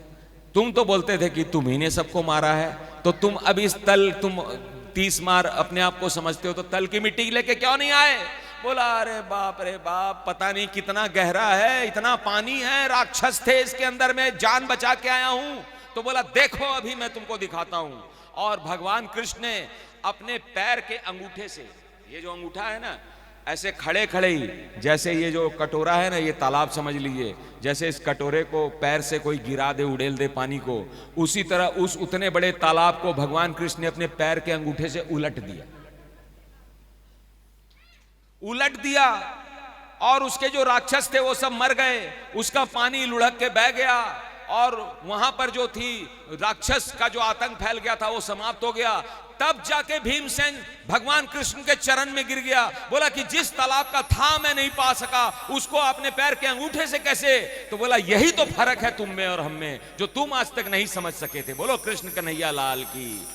तुम तो बोलते थे कि तुम ही ने सबको मारा है, तो तुम अब इस तल, तुम 30 मार अपने आप को समझते हो, तो तल की मिट्टी लेके क्यों नहीं आए? बोला अरे बाप, पता नहीं कितना गहरा है, इतना पानी है, राक्षस थे इसके अंदर में, जान बचा के आया हूं। तो बोला देखो अभी मैं तुमको दिखाता हूं। और भगवान कृष्ण ने अपने पैर के अंगूठे से, ये जो अंगूठा है ना, ऐसे खड़े खड़े ही, जैसे ये जो कटोरा है ना, ये तालाब समझ लीजिए, जैसे इस कटोरे को पैर से कोई गिरा दे, उड़ेल दे पानी को, उसी तरह उस उतने बड़े तालाब को भगवान कृष्ण ने अपने पैर के अंगूठे से उलट दिया और उसके जो राक्षस थे वो सब मर गए, उसका पानी लुढ़क के बह गया और वहां पर जो थी राक्षस का जो आतंक फैल गया था वो समाप्त हो गया। तब जाके भीमसेन भगवान कृष्ण के चरण में गिर गया, बोला कि जिस तालाब का था मैं नहीं पा सका, उसको अपने पैर के अंगूठे से कैसे? तो बोला यही तो फर्क है तुम में और हम में, जो तुम आज तक नहीं समझ सके थे। बोलो कृष्ण कन्हैया लाल की।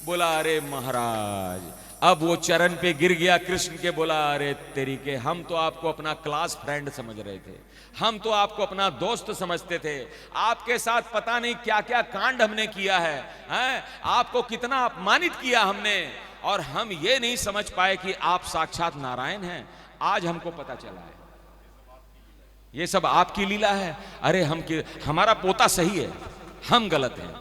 बोला अरे महाराज, अब वो चरण पे गिर गया कृष्ण के, बोला अरे तेरी के, हम तो आपको अपना क्लास फ्रेंड समझ रहे थे, हम तो आपको अपना दोस्त समझते थे, आपके साथ पता नहीं क्या क्या कांड हमने किया है, हैं? आपको कितना अपमानित किया हमने, और हम ये नहीं समझ पाए कि आप साक्षात नारायण हैं। आज हमको पता चला है ये सब आपकी लीला है। अरे हमारा पोता सही है, हम गलत हैं।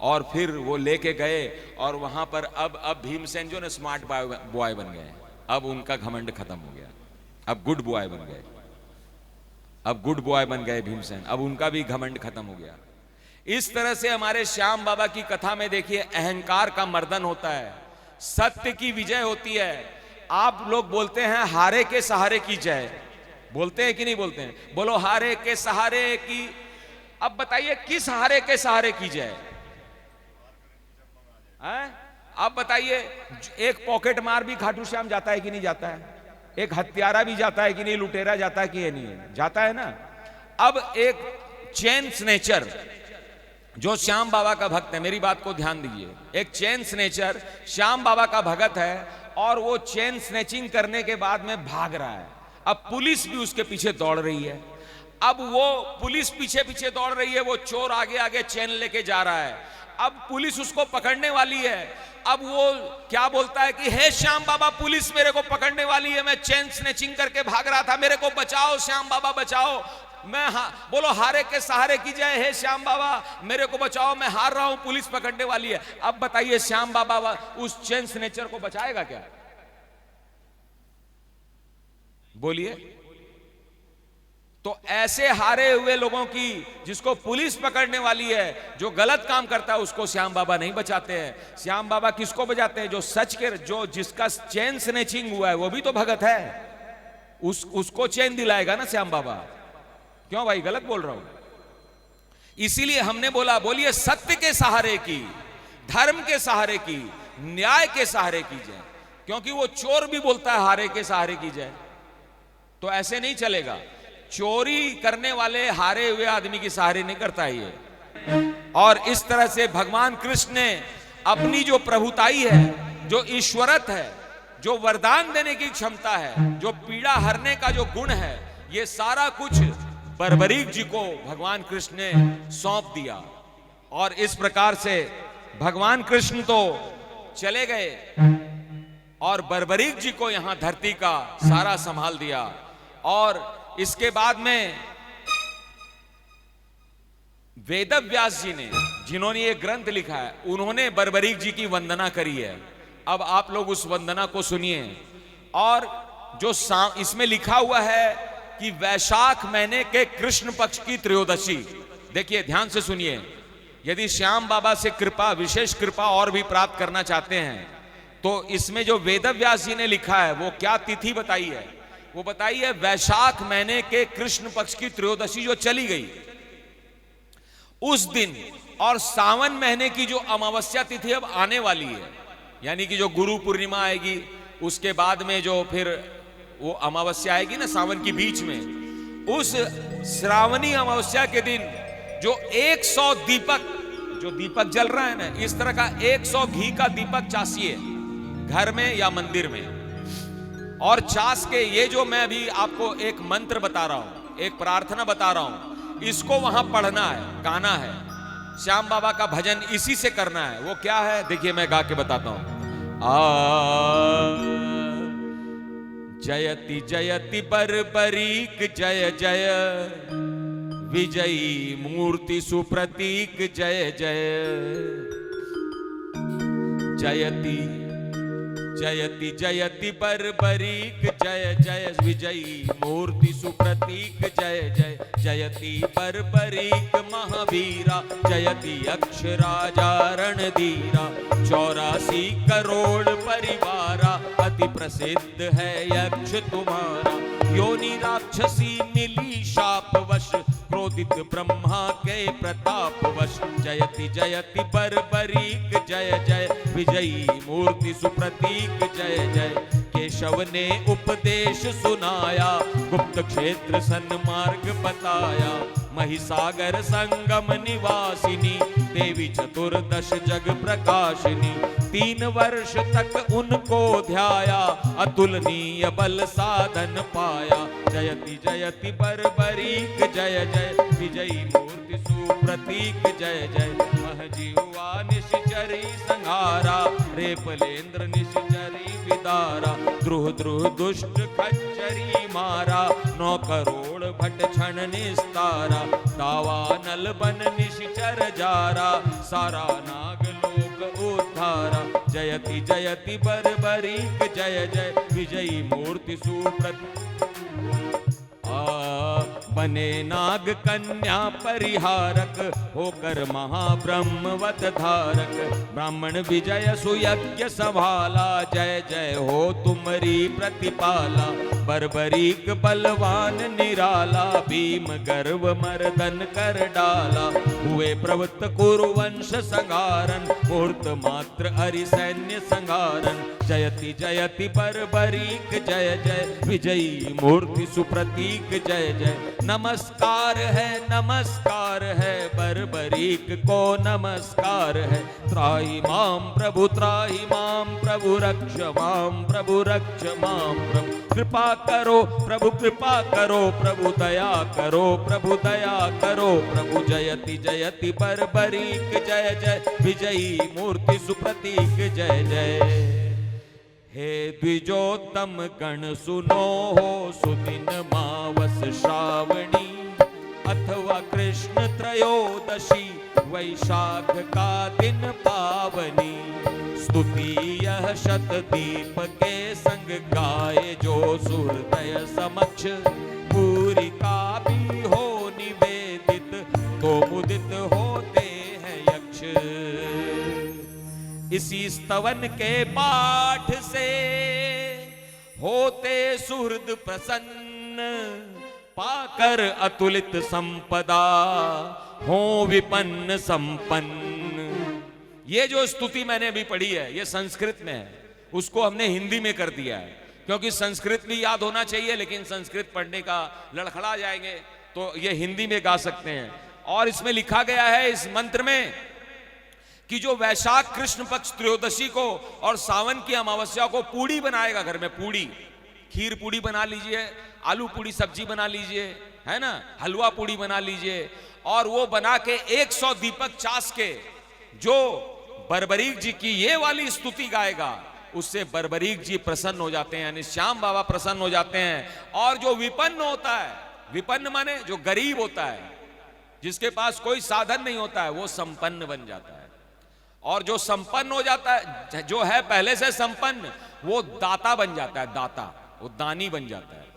और फिर वो लेके गए और वहां पर अब भीमसेन जो ने स्मार्ट बॉय बन गए। अब उनका घमंड खत्म हो गया, अब गुड बॉय बन गए, अब गुड बॉय बन गए भीमसेन, अब उनका भी घमंड खत्म हो गया। इस तरह से हमारे श्याम बाबा की कथा में देखिए अहंकार का मर्दन होता है, सत्य की विजय होती है। आप लोग बोलते हैं हारे के सहारे की जय, बोलते हैं कि नहीं बोलते हैं? बोलो हारे के सहारे की। अब बताइए किस हारे के सहारे की जय? अब बताइए, एक पॉकेट मार भी खाटू श्याम जाता है कि नहीं जाता है? एक हत्यारा भी जाता है कि नहीं? लुटेरा जाता है कि ये नहीं है? जाता है ना। अब एक चेन स्नेचर जो श्याम बाबा का भक्त है, मेरी बात को ध्यान दीजिए, एक चेन स्नेचर श्याम बाबा का भगत है और वो चेन स्नेचिंग करने के बाद में भाग रहा है। अब पुलिस भी उसके पीछे दौड़ रही है। अब वो पुलिस पीछे पीछे दौड़ रही है, वो चोर आगे आगे चेन लेके जा रहा है। अब पुलिस उसको पकड़ने वाली है। अब वो क्या बोलता है कि हे श्याम बाबा, पुलिस मेरे को पकड़ने वाली है, मैं चेन स्नेचिंग करके भाग रहा था, मेरे को बचाओ श्याम बाबा बचाओ। मैं बोलो हारे के सहारे की जय, हे श्याम बाबा मेरे को बचाओ, मैं हार रहा हूं, पुलिस पकड़ने वाली है। अब बताइए श्याम बाबा उस चेन स्नेचर को बचाएगा क्या? बोलिए। तो ऐसे हारे हुए लोगों की, जिसको पुलिस पकड़ने वाली है, जो गलत काम करता है, उसको श्याम बाबा नहीं बचाते हैं। श्याम बाबा किसको बचाते हैं? जो सच के, जो जिसका चेन स्नेचिंग हुआ है वो भी तो भगत है, उसको चैन दिलाएगा ना श्याम बाबा। क्यों भाई, गलत बोल रहा हूं? इसीलिए हमने बोला, बोलिए सत्य के सहारे की, धर्म के सहारे की, न्याय के सहारे की जय। क्योंकि वो चोर भी बोलता है हारे के सहारे की जय, तो ऐसे नहीं चलेगा। चोरी करने वाले हारे हुए आदमी की सहारे नहीं करता है ये। और इस तरह से भगवान कृष्ण ने अपनी जो प्रभुताई है, जो ईश्वरत है, जो वरदान देने की क्षमता है, जो पीड़ा हरने का जो गुण है, ये सारा कुछ बर्बरीक जी को भगवान कृष्ण ने सौंप दिया। और इस प्रकार से भगवान कृष्ण तो चले गए और बर्बरीक जी को यहां धरती का सारा संभाल दिया। और इसके बाद में वेदव्यास जी ने, जिन्होंने ये ग्रंथ लिखा है, उन्होंने बर्बरीक जी की वंदना करी है। अब आप लोग उस वंदना को सुनिए। और जो इसमें लिखा हुआ है कि वैशाख महीने के कृष्ण पक्ष की त्रयोदशी, देखिए ध्यान से सुनिए। यदि श्याम बाबा से कृपा, विशेष कृपा और भी प्राप्त करना चाहते हैं, तो इसमें जो वेदव्यास जी ने लिखा है वो क्या तिथि बताई है? वो बताई है वैशाख महीने के कृष्ण पक्ष की त्रयोदशी जो चली गई उस दिन, और सावन महीने की जो अमावस्या तिथि अब आने वाली है, यानी कि जो गुरु पूर्णिमा आएगी, उसके बाद में जो फिर वो अमावस्या आएगी ना सावन की बीच में, उस श्रावणी अमावस्या के दिन जो 100 दीपक, जो दीपक जल रहा है ना, इस तरह का 100 घी का दीपक चासिए घर में या मंदिर में। और चास के ये जो मैं अभी आपको एक मंत्र बता रहा हूं, एक प्रार्थना बता रहा हूं, इसको वहां पढ़ना है, गाना है, श्याम बाबा का भजन इसी से करना है। वो क्या है देखिए, मैं गा के बताता हूं। जयति जयति बर्बरीक जय जय, विजयी मूर्ति सुप्रतीक जय जय। जयति जयति जयति बर्बरीक जय जय, विजयी मूर्ति सुप्रतीक जय जय। जयति बर्बरीक महावीरा, जयति अक्षराजा रणधीरा। 84 करोड़ परिवारा, अति प्रसिद्ध है यक्ष तुम्हारा। योनि राक्षसी मिली शापवश, क्रोधित ब्रह्मा के प्रतापवश। जयति जयति बर्बरीक जय जय, विजयी मूर्ति सुप्रतीक जय जय। केशव ने उपदेश सुनाया, गुप्त क्षेत्र सन्मार्ग बताया। महिसागर संगम निवासिनी, देवी चतुर्दश जग प्रकाशिनी। 3 वर्ष तक उनको ध्याया, अतुलनीय बल साधन पाया। जयति जयति बर्बरीक जय जय, विजयी मूर्ति मूर्ति सुप्रतीक जय जय। महजीवा निश्चरी संहारा, रेपलेंद्र निश्चरी विदारा। द्रुह द्रुह दुष्ट खच्चरी मारा, 9 करोड़ भट क्षण निस्तारा। दावानल बन निश्चर जारा, सारा नाग लोक उद्धारा। जयति जयति बर्बरीक जय जय, विजयी मूर्ति सुप्रतीक। बने नाग कन्या परिहारक, होकर महाब्रह्मवत धारक। ब्राह्मण विजय सुयज्ञ संभाला, जय जय हो तुमरी प्रतिपाला। बर्बरीक बलवान निराला, भीम गर्व मर्दन कर डाला। हुए प्रवृत्त कुरुवंश संहारन, मुहूर्त मात्र हरि सैन्य संहारन। जयति जयति बर्बरीक जय जय, विजयी मूर्ति सुप्रतीक जय जय। नमस्कार है बर्बरीक को नमस्कार है। त्राहि माम प्रभु रक्ष माम, प्रभु रक्ष माम। प्रभु कृपा करो प्रभु दया करो, प्रभु दया करो। प्रभु जयति जयति बर्बरीक जय जय, विजयी मूर्ति सुप्रतीक जय जय। हे द्विजोत्तम गण सुनो हो, सुदिन मावस श्रावणी। अथवा कृष्ण त्रयोदशी, वैशाख का दिन पावनी। स्तुति यह शतदीप के संग गाए, जो सूर्योदय समक्ष पूरी का भी हो निवेदित। तो मुदित होते हैं यक्ष, इसी स्तवन के पाठ से होते सुहृद प्रसन्न। पाकर अतुलित संपदा, हो विपन्न संपन्न। ये जो स्तुति मैंने अभी पढ़ी है, ये संस्कृत में है, उसको हमने हिंदी में कर दिया है, क्योंकि संस्कृत भी याद होना चाहिए, लेकिन संस्कृत पढ़ने का लड़खड़ा जाएंगे, तो ये हिंदी में गा सकते हैं। और इसमें लिखा गया है इस मंत्र में कि जो वैशाख कृष्ण पक्ष त्रयोदशी को और सावन की अमावस्या को पूड़ी बनाएगा, घर में पूड़ी, खीर पूड़ी बना लीजिए, आलू पूड़ी सब्जी बना लीजिए, है ना, हलवा पूड़ी बना लीजिए, और वो बना के 100 दीपक चास के जो बर्बरीक जी की ये वाली स्तुति गाएगा, उससे बर्बरीक जी प्रसन्न हो जाते हैं, यानी श्याम बाबा प्रसन्न हो जाते हैं। और जो विपन्न होता है, विपन्न माने जो गरीब होता है, जिसके पास कोई साधन नहीं होता है, वो संपन्न बन जाता है। और जो संपन्न हो जाता है, जो है पहले से संपन्न, वो दाता बन जाता है, दाता, वो दानी बन जाता है।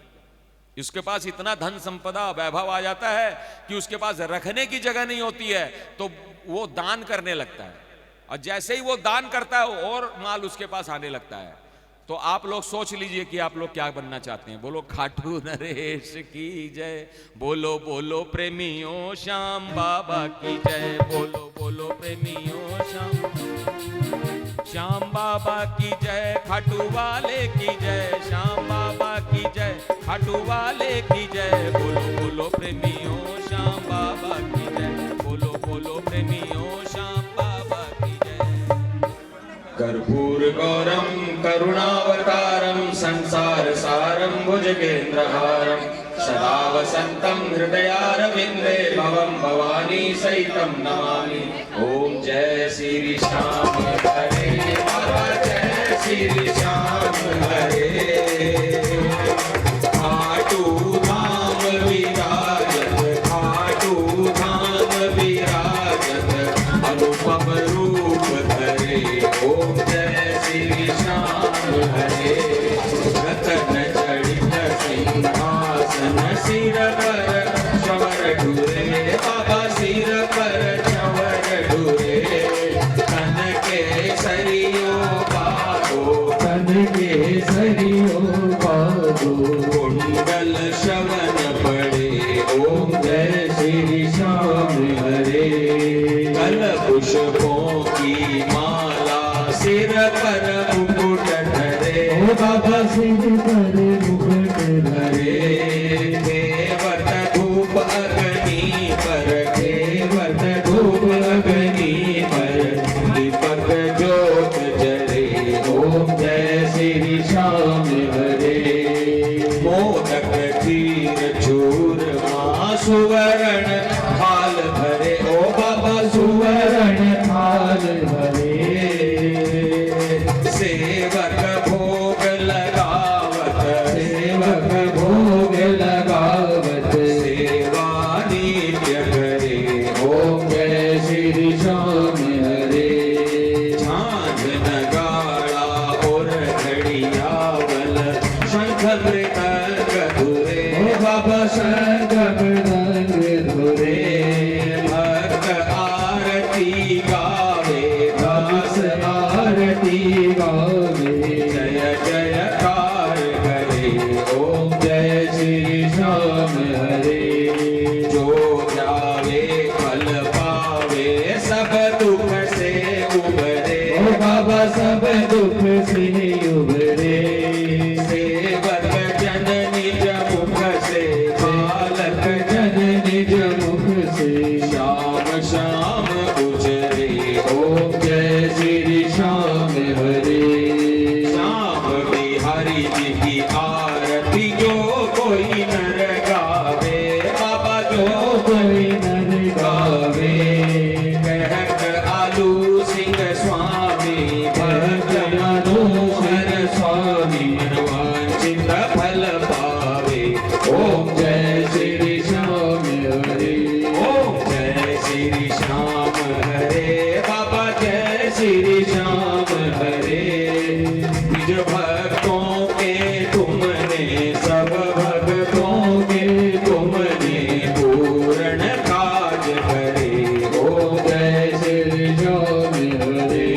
उसके पास इतना धन संपदा वैभव आ जाता है कि उसके पास रखने की जगह नहीं होती है, तो वो दान करने लगता है, और जैसे ही वो दान करता है और माल उसके पास आने लगता है। तो आप लोग सोच लीजिए कि आप लोग क्या बनना चाहते हैं। बोलो खाटू नरेश की जय, बोलो बोलो प्रेमियों श्याम बाबा की जय, बोलो बोलो प्रेमियों श्याम बाबा की जय, खाटू वाले की जय, श्याम बाबा की जय, खाटू वाले की जय। बोलो बोलो प्रेमियों श्याम बाबा की जय, बोलो बोलो प्रेमियों श्याम बाबा की जय। कर्पूर गौरम करुणावतारम, संसार सारम भुजगेन्द्रहारम। सदा वसंतम हृदयारविंदे, भवम भवानी सहितम नमामि। ओम जय श्री श्याम हरे बाबा, जय श्री श्याम हरे। खाटू धाम विराजत, खाटू धाम विराजत, अनुपम रूप धरे। ओम जय श्री श्याम हरे। रतन जड़ित सिंहासन, सिर पर चवर ढूरे, बाबा सिर पर चवर ढूरे। कन के सरियो बागो, कन के सरियो बागो, कुंडल श्रवण पड़े। ओम जय श्री श्याम हरे। कल पुष्पों की माला, सिर पर मुकुट धरे, बाबा सिर पर मुकुट धरे। देवत धूप अग्नि पर, देवत धूप अग्नि पर, दीपक ज्योत जले। ओम जय श्री श्याम हरे। मोदक खीर चूरमा, सुवर्ण थाल भरे, घड़ियावल शंख मृदंग धुरे बाबा शंख मृदंग धुरे भक्त आरती गावे दास आरती गावे जय जयकार करे ओम जय श्री श्याम हरे जो जावे फल पावे सब दुख से उबरे ओ बाबा सब दुख से उबरे सेवक जन निज मुख से बालक जन निज मुख से श्याम श्याम गुजरे ओम जय श्री श्याम हरे श्याम बिहारी जी की आरती जो कोई नर गावे बाबा जो कोई नर गावे कहत आलू सिंह स्वामी भक्त मनोहर स्वामी मनवांछित फल पावे ओम जय श्री श्याम हरे ओम जय श्री श्याम हरे बाबा जय श्री श्याम हरे निज भक्तों के तुमने सब भक्तों के तुमने पूर्ण काज करे ओम जय श्री श्याम हरे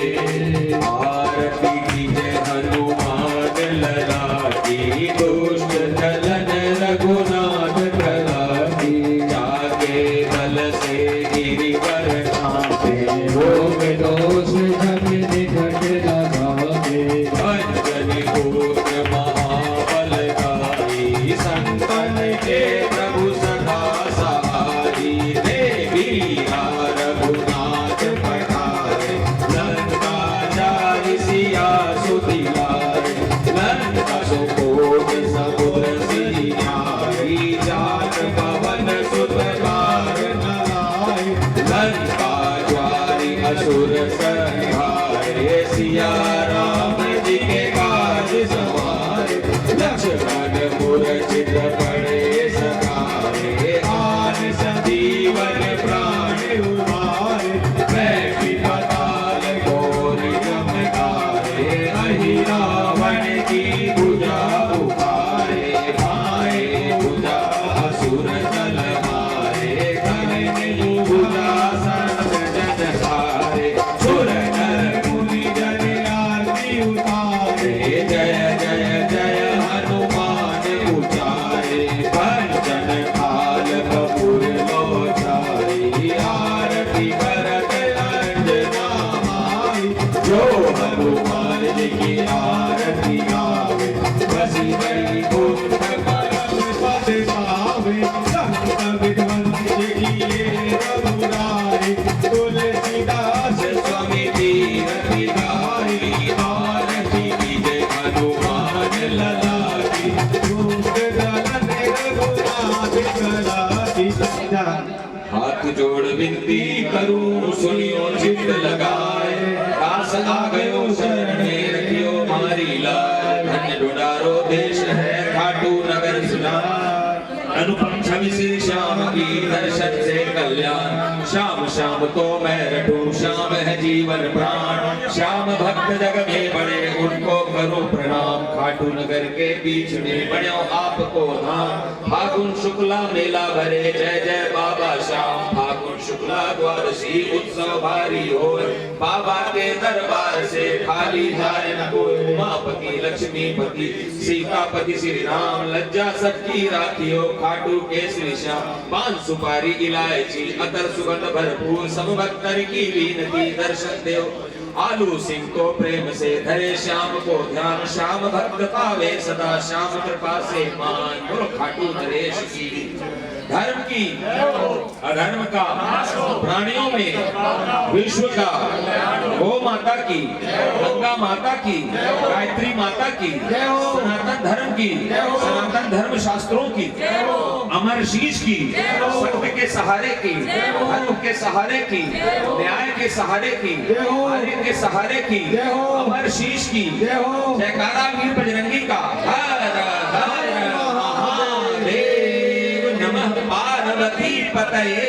आरती कीजे हनुमान लला की दुष्ट दलन रघुनाथ कला की जाके बल से गिरिवर छाटे रोग दोष जग निकट लगावे अंजनी पुत्र महाबलकारी संतन के प्रभु सदा सहारी देवी रघुनाथ पठारे लंका जारि सिया सुदिलारे लंका सुकोट समुद्र सियारी जात पवन सुत बार नलाय लंका ज्वारी असुर संहारे सिया राम जी के काज सवारे लक्ष्मण मूर्छित पड़े सकारे आन संजीवन प्राण उबारे बैठी पाताल घोर चमकारे अहि रावण की भुजा उतारे भाए भुजा असुर जल मारे करने भुजा सर्व जन हारे सुर नर मुनि जन आरती उतारे जय जय जय हनुमान उचारे पंचन काल कपूर लोचारी आरती करत अंजना माई जो हनुमान जी की आरती गावे बसी गई गोद परम पद पावे संत विद्वंस किए रघुराई तुलसीदास स्वामी तीर बिहारी आरती कीजे हनुमान लला की दुष्ट दलन रघुनाथ कला की हाथ जोड़ विनती करूं सुनियो चित्त लगाए दास आ गयो शरण में रखियो मारी लाय धन्य डोडारो देश है खाटू नगर सुना अनुपम छवि श्री श्याम की दर्शन से कल्याण श्याम श्याम तो मैं रटूं श्याम है जीवन प्राण श्याम भक्त जग में बड़े उनको करो प्रणाम खाटू नगर के बीच में बड़ो आपको धाम फागुन शुक्ला मेला भरे जय जय बाबा श्याम फागुन शुक्ला द्वादशी उत्सव भारी हो बाबा के दरबार से खाली जाए न कोई उमापति लक्ष्मीपति सीतापति श्री राम लज्जा सबकी राखियो खाटू के श्री श्याम पान सुपारी इलायची अतर सुगंध भरपूर सब भक्तर की विनती दर्शन देव आलू सिंह को प्रेम से धरे श्याम को ध्यान श्याम भक्त पावे सदा श्याम कृपा से मान बोलो खाटू नरेश की धर्म की अधर्म का प्राणियों में विश्व का गो माता की गंगा माता की गायत्री माता की सनातन धर्म की सनातन धर्म शास्त्रों की अमर शीश की सत्य के सहारे की धर्म के सहारे की न्याय के सहारे की आर्य के सहारे की अमर शीश की जयकारा वीर बजरंगी का हर हर महादेव नमः पार्वती पतये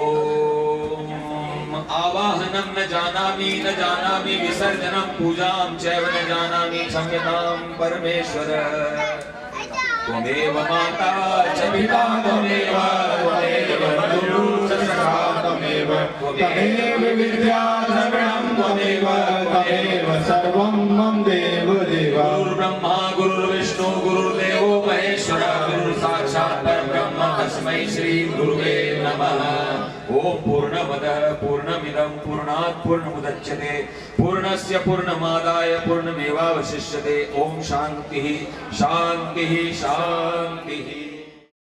ओम आवाहन आगमनं न जानामि विसर्जनं पूजां चैव न जानामि क्षम्यतां परमेश्वर त्वमेव माता च पिता त्वमेव गुरुः च सखा त्वमेव विद्या द्रविणं त्वमेव त्वमेव सर्वं मम देव देव गुरुर्ब्रह्मा गुरुर्विष्णु गुरुर्देवो महेश्वर गुरुर्साक्षात् परब्रह्म तस्मै श्री गुरुवे नमः। ओम पूर्णमदः पूर्णमिदं पूर्णात् पूर्णमुदच्यते पूर्णस्य पूर्णमादाय पूर्णमेवावशिष्यते। ओम शांति शांति शांति।